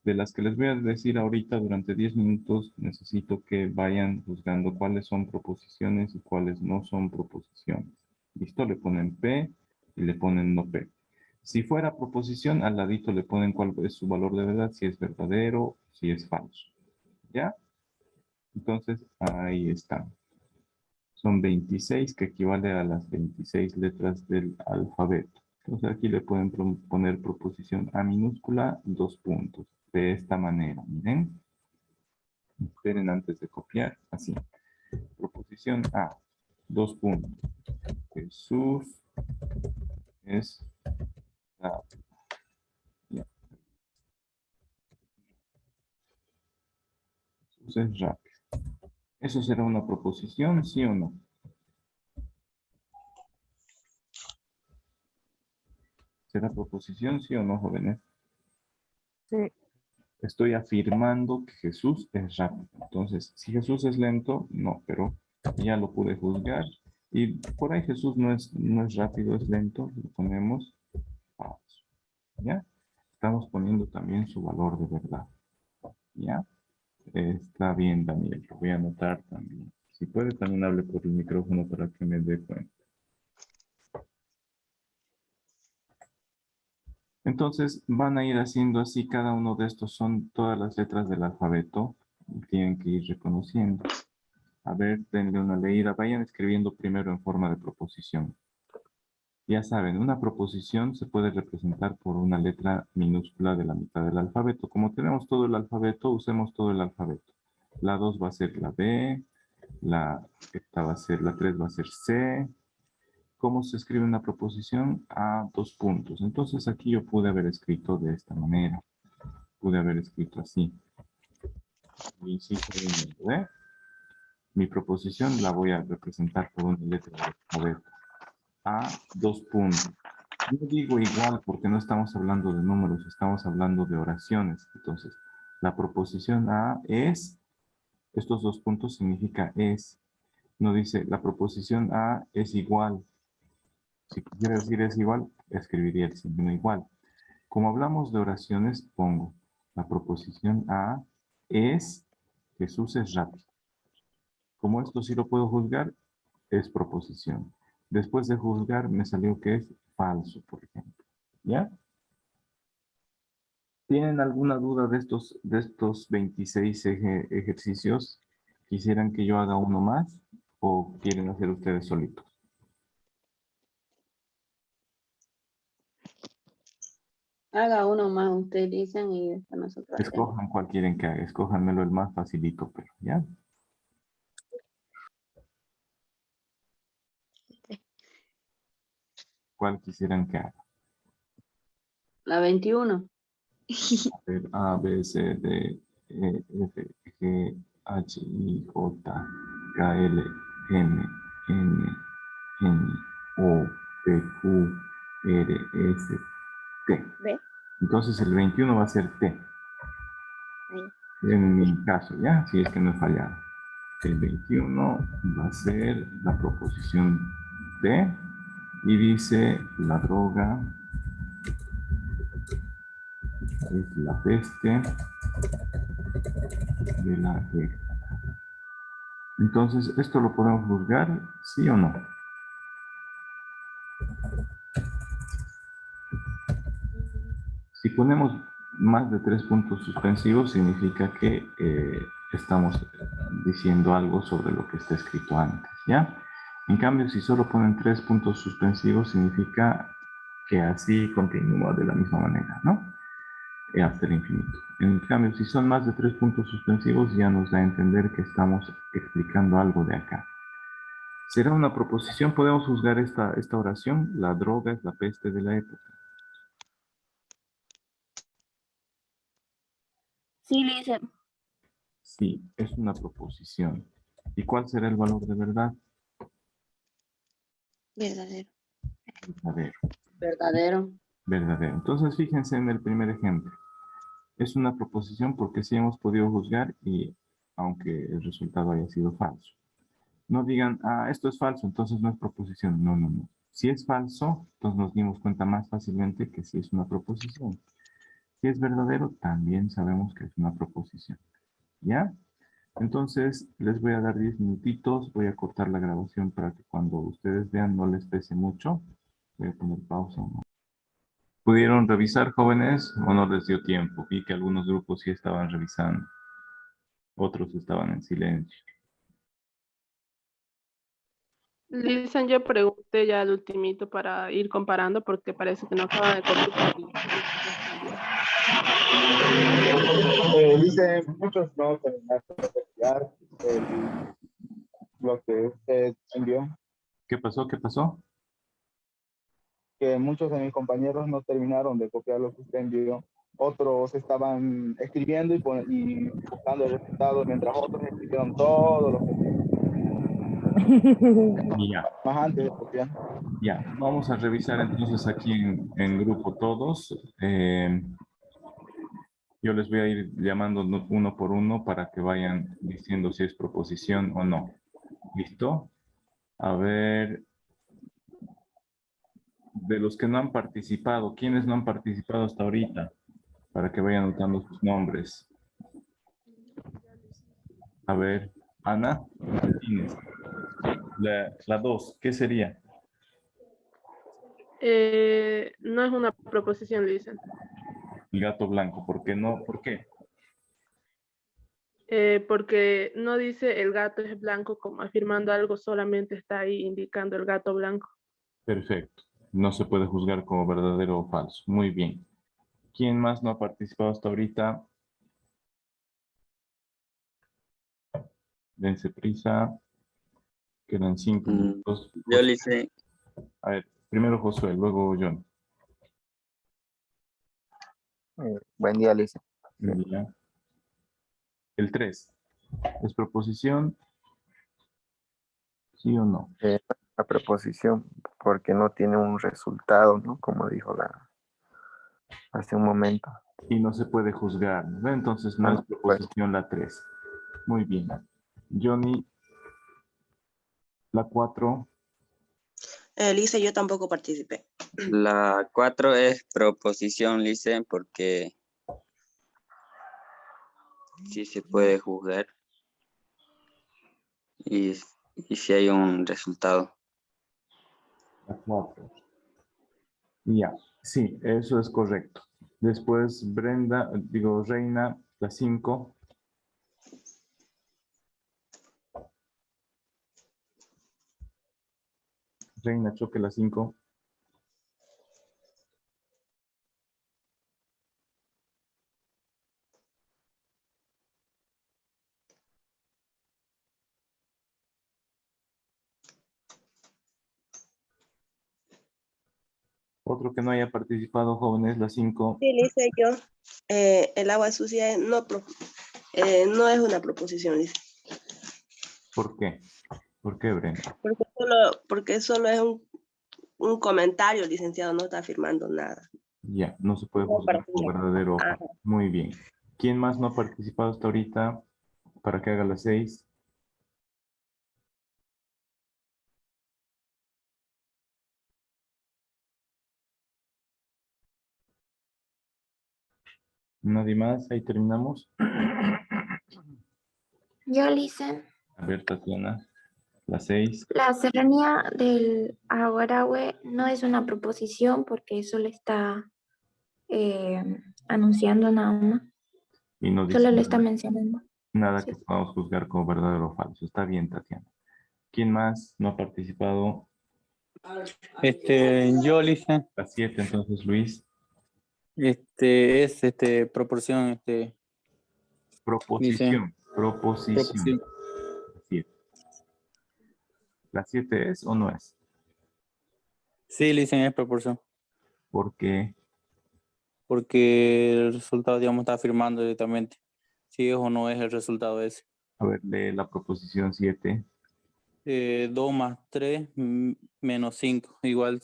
A: De las que les voy a decir ahorita durante 10 minutos, necesito que vayan juzgando cuáles son proposiciones y cuáles no son proposiciones. ¿Listo? Le ponen P y le ponen no P. Si fuera proposición, al ladito le ponen cuál es su valor de verdad, si es verdadero, si es falso. ¿Ya? Entonces, ahí están. Son 26, que equivale a las 26 letras del alfabeto. Entonces aquí le pueden poner proposición A minúscula, 2 puntos. De esta manera, miren. Esperen antes de copiar, así. Proposición A, 2 puntos. Jesús es rápido. Ya. Jesús es rápido. ¿Eso será una proposición, sí o no? ¿Será proposición, sí o no, jóvenes?
D: Sí.
A: Estoy afirmando que Jesús es rápido. Entonces, si Jesús es lento, no, pero ya lo pude juzgar. Y por ahí Jesús no es rápido, es lento. Lo ponemos falso. ¿Ya? Estamos poniendo también su valor de verdad. ¿Ya? Está bien, Daniel. Lo voy a anotar también. Si puede, también hable por el micrófono para que me dé cuenta. Entonces, van a ir haciendo así. Cada uno de estos son todas las letras del alfabeto. Tienen que ir reconociendo. A ver, denle una leída. Vayan escribiendo primero en forma de proposición. Ya saben, una proposición se puede representar por una letra minúscula de la mitad del alfabeto. Como tenemos todo el alfabeto, usemos todo el alfabeto. La 2 va a ser la B, la 3 va a ser C. ¿Cómo se escribe una proposición? A 2 puntos. Entonces aquí yo pude haber escrito de esta manera. Pude haber escrito así. Y sí, ¿eh? Mi proposición la voy a representar por una letra del alfabeto. A 2 puntos. Yo digo igual porque no estamos hablando de números, estamos hablando de oraciones. Entonces, la proposición A es, estos 2 puntos significa es. No dice, la proposición A es igual. Si quisiera decir es igual, escribiría el signo igual. Como hablamos de oraciones, pongo, la proposición A es, Jesús es rápido. Como esto sí lo puedo juzgar, es proposición. Después de juzgar, me salió que es falso, por ejemplo. ¿Ya? ¿Tienen alguna duda de estos 26 ejercicios? ¿Quisieran que yo haga uno más o quieren hacer ustedes solitos?
E: Haga uno más, ustedes dicen y después nosotros hacemos.
A: Escojan cuál quieren que haga. Escójanmelo el más facilito, pero ¿ya? ¿Cuál quisieran que haga?
E: La 21.
A: A ver, A, B, C, D, E, F, G, H, I, J, K, L, M, N, N, O, P, Q, R, S, T.
C: ¿Ve?
A: Entonces el 21 va a ser T.
C: Ahí.
A: En mi caso, ¿ya? Si es que no he fallado. El 21 va a ser la proposición T y dice la droga es la peste de la guerra. Entonces, ¿esto lo podemos juzgar? ¿Sí o no? Si ponemos más de 3 puntos suspensivos, significa que estamos diciendo algo sobre lo que está escrito antes, ¿ya? En cambio, si solo ponen 3 puntos suspensivos, significa que así continúa de la misma manera, ¿no? Hasta el infinito. En cambio, si son más de 3 puntos suspensivos, ya nos da a entender que estamos explicando algo de acá. ¿Será una proposición? ¿Podemos juzgar esta oración? La droga es la peste de la época.
J: Sí, Lice.
A: Sí, es una proposición. ¿Y cuál será el valor de verdad?
C: Verdadero.
A: Verdadero.
E: Verdadero.
A: Verdadero. Entonces, fíjense en el primer ejemplo. Es una proposición porque sí hemos podido juzgar y aunque el resultado haya sido falso. No digan, ah, esto es falso, entonces no es proposición. No, no, no. Si es falso, entonces nos dimos cuenta más fácilmente que sí es una proposición. Si es verdadero, también sabemos que es una proposición. ¿Ya? Entonces, les voy a dar 10 minutitos. Voy a cortar la grabación para que cuando ustedes vean no les pese mucho. Voy a poner pausa. ¿Pudieron revisar, jóvenes, o no les dio tiempo? Vi que algunos grupos sí estaban revisando. Otros estaban en silencio.
K: Listen, yo pregunté ya el ultimito para ir comparando porque parece que no acaba de copiar.
G: Dice, muchos no terminaron de copiar lo que usted envió,
A: ¿Qué pasó? ¿Qué pasó?
G: que muchos de mis compañeros no terminaron de copiar lo que usted envió. Otros estaban escribiendo y buscando el resultado, mientras otros escribieron todo lo que
A: Ya.
G: más antes de copiar.
A: Ya, vamos a revisar entonces aquí en grupo todos. Yo Yo les voy a ir llamando uno por uno para que vayan diciendo si es proposición o no. ¿Listo? A ver, de los que no han participado, ¿quiénes no han participado hasta ahorita? Para que vayan anotando sus nombres. A ver, Ana Martínez. La 2, ¿qué sería?
K: No es una proposición, dicen.
A: El gato blanco. ¿Por qué no? ¿Por qué?
K: Porque no dice el gato es blanco como afirmando algo, solamente está ahí indicando el gato blanco.
A: Perfecto. No se puede juzgar como verdadero o falso. Muy bien. ¿Quién más no ha participado hasta ahorita? Dense prisa. Quedan 5 minutos.
L: Yo le hice.
A: A ver, primero Josué, luego John.
H: Buen día, Lisa.
A: Ya. El 3. ¿Es proposición? ¿Sí o no?
H: La proposición, porque no tiene un resultado, ¿no? Como dijo hace un momento.
A: Y no se puede juzgar, ¿no? Entonces no es proposición la 3. Muy bien. Johnny, la 4.
I: Lisa, yo tampoco participé.
L: La 4 es proposición, Lice, porque sí se puede juzgar. Y si hay un resultado.
A: La 4. Ya, sí, eso es correcto. Después Reina, la 5. Reina, choque la 5. Otro que no haya participado, jóvenes, la 5.
I: Sí, Lisa, yo. El agua sucia no es una proposición, Lisa.
A: ¿Por qué? ¿Por qué, Brenda?
I: Porque solo es un comentario, licenciado, no está afirmando nada.
A: Ya, no se puede juzgar como verdadero o falso. Muy bien. ¿Quién más no ha participado hasta ahorita para que haga las 6? ¿Nadie más? Ahí terminamos.
M: Yo, Lisa,
A: A ver, Tatiana, la 6.
M: la serranía del Aguarahue no es una proposición porque solo está anunciando nada más.
A: Y no dice
M: Solo le está mencionando.
A: nada que podamos juzgar como verdadero o falso. Está bien, Tatiana. ¿Quién más no ha participado?
N: Yo, Lisa.
A: La 7, entonces, Luis.
N: Es proporción,
A: Proposición.
N: dice,
A: Proposición. 7. ¿La 7 es o no es?
N: Sí, le dicen es proporción.
A: ¿Por qué?
N: Porque el resultado, digamos, está afirmando directamente si es o no es el resultado ese.
A: A ver, lee la proposición 7.
N: 2 más 3 menos 5, igual.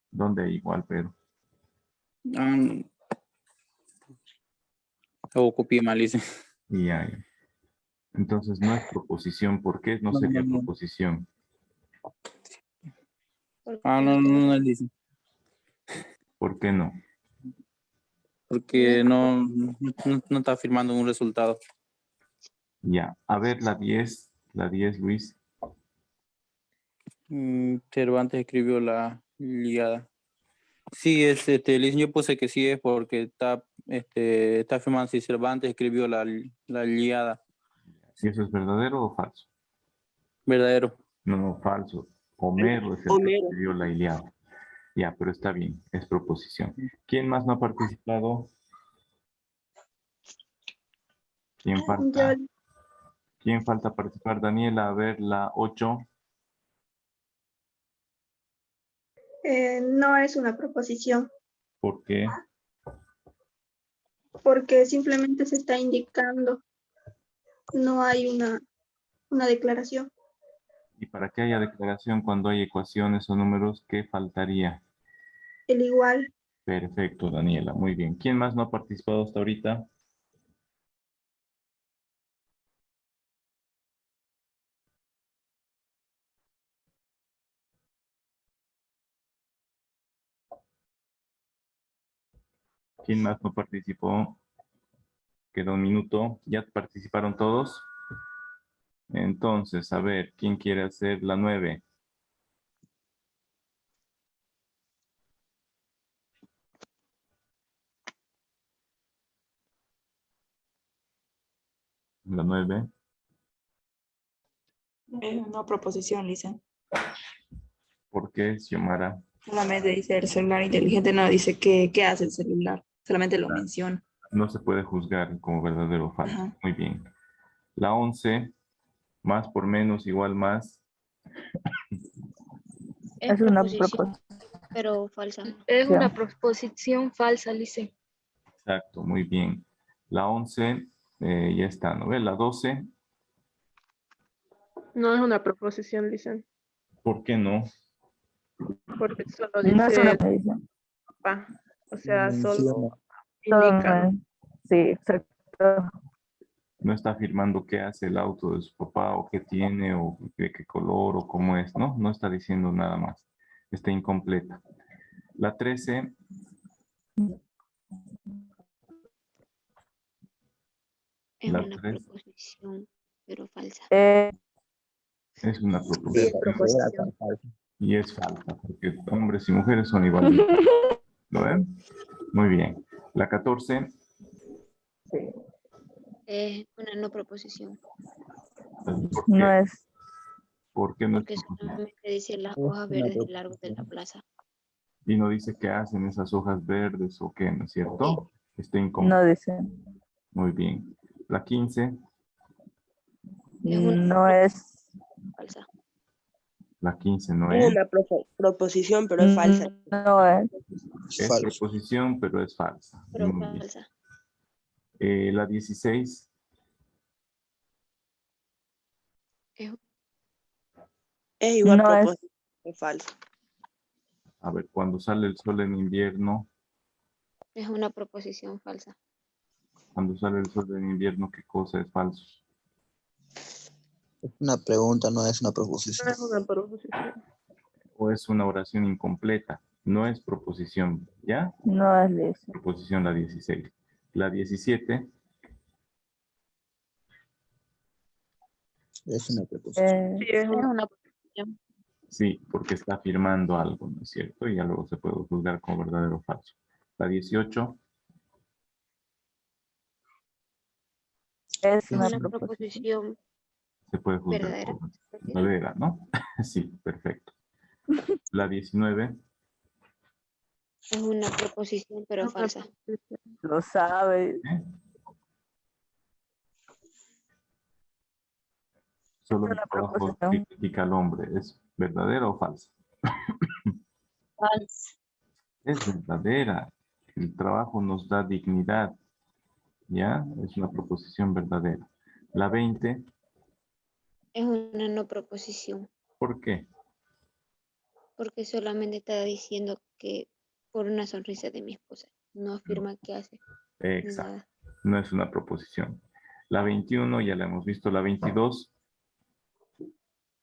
A: ¿Dónde hay igual, pero?
N: O copié mal, dice.
A: Ya. Entonces no es proposición. ¿Por qué no sería proposición?
N: No dice.
A: ¿Por qué no?
N: Porque no está afirmando un resultado.
A: Ya. A ver, la 10. La 10, Luis.
N: Cervantes escribió la Ilíada. Sí, yo puse que sí es porque está afirmando si Cervantes escribió la Ilíada.
A: ¿Y eso es verdadero o falso?
N: Verdadero.
A: No, falso. Homero es el que escribió la Ilíada. Ya, pero está bien, es proposición. ¿Quién más no ha participado? ¿Quién falta? ¿Quién falta participar? Daniela, a ver, la 8.
O: No es una proposición,
A: ¿Por qué?
O: porque simplemente se está indicando, no hay una declaración.
A: Y para que haya declaración cuando hay ecuaciones o números, ¿qué faltaría?
O: El igual.
A: Perfecto, Daniela. Muy bien. ¿Quién más no ha participado hasta ahorita? ¿Quién más no participó? Quedó un minuto. ¿Ya participaron todos? Entonces, a ver, ¿quién quiere hacer la 9? La 9.
P: Es una proposición, Lisa.
A: ¿Por qué, Xiomara?
P: Solamente dice el celular inteligente, no dice qué hace el celular. Solamente lo menciona.
A: No se puede juzgar como verdadero o falso.
P: Ajá.
A: Muy bien. La 11, más por menos igual más.
D: Es una
C: proposición, pero falsa.
Q: Es una proposición falsa, Lice.
A: Exacto, muy bien. La 11, ya está, ¿no ve? La 12,
K: No es una proposición, dicen.
A: ¿por qué no?
K: Porque solo
D: No es una
K: dice
D: proposición.
K: papá. O sea, solo
D: Solo
K: indica.
D: sí, exacto.
A: No está afirmando qué hace el auto de su papá o qué tiene o de qué color o cómo es, ¿no? No está diciendo nada más. Está incompleta. La 13,
C: Es
A: la
C: una
A: 3
C: proposición, pero falsa.
A: es una
B: Sí,
A: proposición
B: proposición.
A: y es falsa, porque hombres y mujeres son iguales. ¿Lo ven? Muy bien. La 14,
C: Es una no proposición.
A: ¿por
D: No
A: qué?
D: es.
A: ¿Por qué no es
C: Porque
A: proposición?
C: solamente dice las
B: Es
C: hojas
B: una
C: verdes del árbol de la
B: proposición.
C: plaza.
A: Y no dice qué hacen esas hojas verdes o qué, ¿no es cierto? Está incómodo.
D: No dice.
A: Muy bien. La 15,
C: Es una
D: No es.
C: falsa.
A: la 15 no
I: Es
A: es.
I: una proposición, pero es falsa.
D: No es.
A: Es
B: Falso.
A: proposición, pero es falsa.
C: Pero
A: Muy bien.
C: falsa.
A: La 16,
I: Es igual
D: No es.
I: proposición, es falsa.
A: a ver, cuando sale el sol en invierno,
C: Es una proposición falsa.
A: cuando sale el sol en invierno, ¿qué cosa es falso?
B: Es una pregunta, no es una
K: No
B: proposición.
K: es una proposición.
A: O es una oración incompleta. No es proposición, ¿ya?
D: No es Lice.
A: Proposición la 16. La 17,
B: Es una proposición.
K: Sí, es
C: Es
K: una.
C: una proposición.
A: sí, porque está afirmando algo, ¿no es cierto? Y ya luego se puede juzgar como verdadero o falso. La 18,
D: Es
C: Es
D: una
C: una
D: proposición.
C: proposición
A: se puede juzgar
C: verdadera.
A: como verdadera, ¿no? sí, perfecto. La 19,
C: Es una proposición, pero falsa.
D: Lo sabe.
A: solo
D: Es
A: el
D: una
A: trabajo
D: proposición.
A: critica al hombre. ¿Es verdadera o falsa?
E: Falso.
A: Es verdadera. El trabajo nos da dignidad. ¿Ya? Es una proposición verdadera. La 20,
C: Es una no proposición.
A: ¿por qué?
C: Porque solamente está diciendo que por una sonrisa de mi esposa. No afirma que hace
A: Exacto.
C: nada.
A: No es una proposición. La 21, ya la hemos visto. La 22,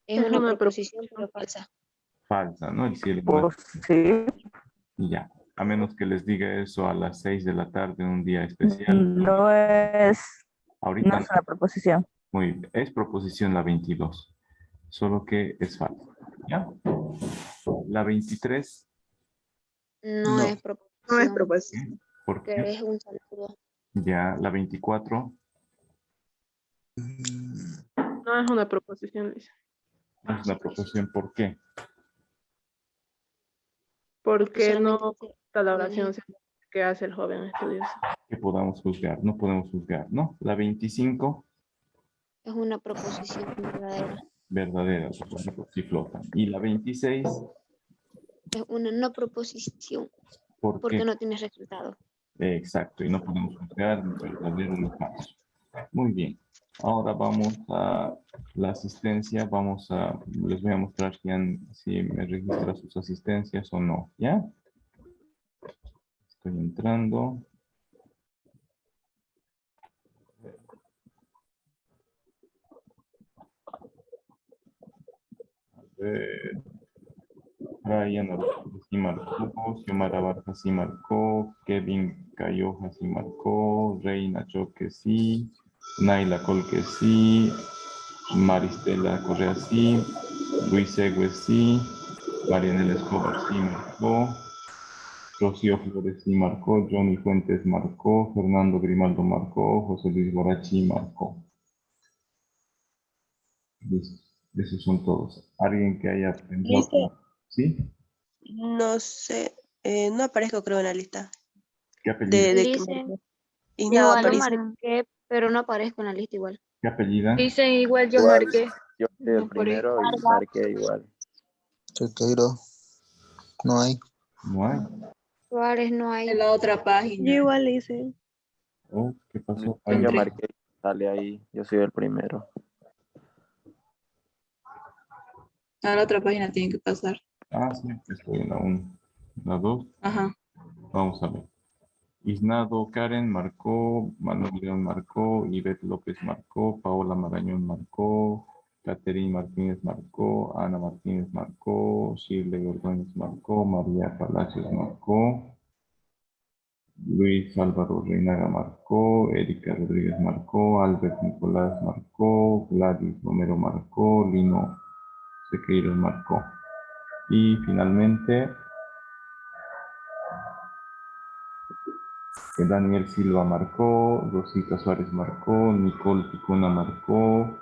C: Es una proposición, pero falsa.
A: falsa, ¿no? El cielo no
D: Pues
A: es-
D: sí.
A: y ya. A menos que les diga eso a las 6 de la tarde en un día especial.
D: No es.
A: Ahorita
D: No es una proposición.
A: muy bien. Es proposición la 22. Solo que es falsa. ¿Ya? La 23,
C: No,
B: No.
C: es proposición.
I: No es proposición.
A: ¿por
C: Que
A: qué?
C: es un saludo.
A: Ya. La 24,
K: No es una proposición, dice.
A: no es una proposición. ¿Por qué?
K: Porque no
C: Solamente dice,
K: está la
C: jóvenes
K: oración que hace el joven estudioso.
A: Que podamos juzgar. No podemos juzgar, ¿no? La 25,
C: es una proposición verdadera.
A: verdadera. Sí flotan. Y la 26,
C: Es una no proposición.
A: ¿por
C: Porque
A: qué?
C: no tiene resultado.
A: Exacto. Y no podemos juzgar ni verdadero ni falso. Muy bien. Ahora vamos a la asistencia. Les voy a mostrar si me registra sus asistencias o no. ¿Ya? Estoy entrando. A ver. Brian Ortiz sí marcó, Xiomara Vargas sí marcó, Kevin Cayoja sí marcó, Reina Choque sí, Naila Colque sí, Maristela Correa sí, Luis Segües sí, Marianela Escobar sí marcó, Rocío Flores sí marcó, Johnny Fuentes marcó, Fernando Grimaldo marcó, José Luis Borachi marcó. Listo, esos son todos. ¿Alguien que haya pensado? ¿Sí?
I: No sé, no aparezco creo en la lista.
A: ¿Qué apellido?
C: Dicen,
I: Y nada,
C: yo
I: aparece.
C: marqué, pero no aparezco en la lista igual.
A: ¿Qué apellida?
Q: Dicen igual yo
H: Igual,
Q: marqué.
H: yo soy el
Q: No, por ahí.
H: primero y marqué igual.
B: Chequeiro. No hay.
A: No hay.
C: Suárez no hay.
P: En la otra página.
E: Yo igual hice.
A: Oh, ¿qué pasó?
H: Yo
P: Entré.
H: marqué, sale ahí, yo soy el primero.
P: A la otra página tiene que pasar.
A: Ah, sí, estoy en la 1. La 2.
P: Ajá.
A: Vamos a ver. Isnado Karen marcó, Manuel León marcó, Ivette López marcó, Paola Marañón marcó, Caterine Martínez marcó, Ana Martínez marcó, Shirley Ordóñez marcó, María Palacios marcó, Luis Álvaro Reinaga marcó, Erika Rodríguez marcó, Albert Nicolás marcó, Gladys Romero marcó, Lino Sequeiros marcó. Y finalmente, Daniel Silva marcó, Rosita Suárez marcó, Nicole Picona marcó,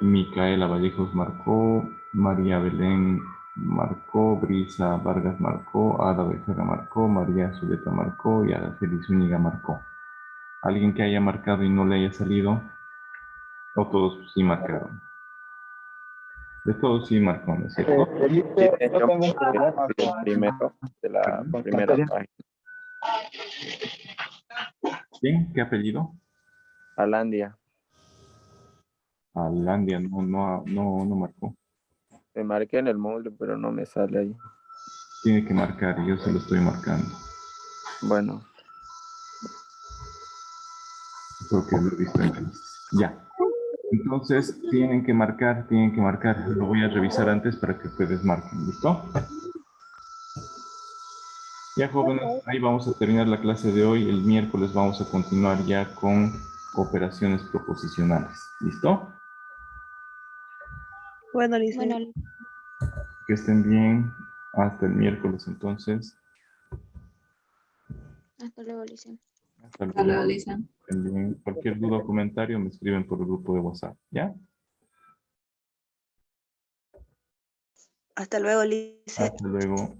A: Micaela Vallejos marcó, María Belén marcó, Brisa Vargas marcó, Ada Becerra marcó, María Zuleta marcó y Araceli Zúñiga marcó. ¿Alguien que haya marcado y no le haya salido? ¿O todos sí marcaron? De todos sí marcó, ¿no es cierto?
G: Yo tengo un problema
H: El primero de la primera página.
A: ¿Quién? ¿Qué apellido?
H: Alandia.
A: Alandia, no marcó.
H: Me marqué en el módulo, pero no me sale ahí.
A: Tiene que marcar, yo se lo estoy marcando.
H: Bueno.
A: Creo que lo he visto en la lista. Ya. Entonces, tienen que marcar. Lo voy a revisar antes para que ustedes marquen. ¿Listo? Ya, jóvenes, ahí vamos a terminar la clase de hoy. El miércoles vamos a continuar ya con operaciones proposicionales. ¿Listo?
E: Bueno, Lice.
C: Bueno,
A: Que estén bien. Hasta el miércoles, entonces.
C: hasta luego, Lice.
A: Hasta
P: Hasta luego,
A: luego.
P: Lisa.
A: Estén bien. Cualquier duda o comentario me escriben por el grupo de WhatsApp. ¿Ya?
I: Hasta luego, Lice.
A: Hasta luego.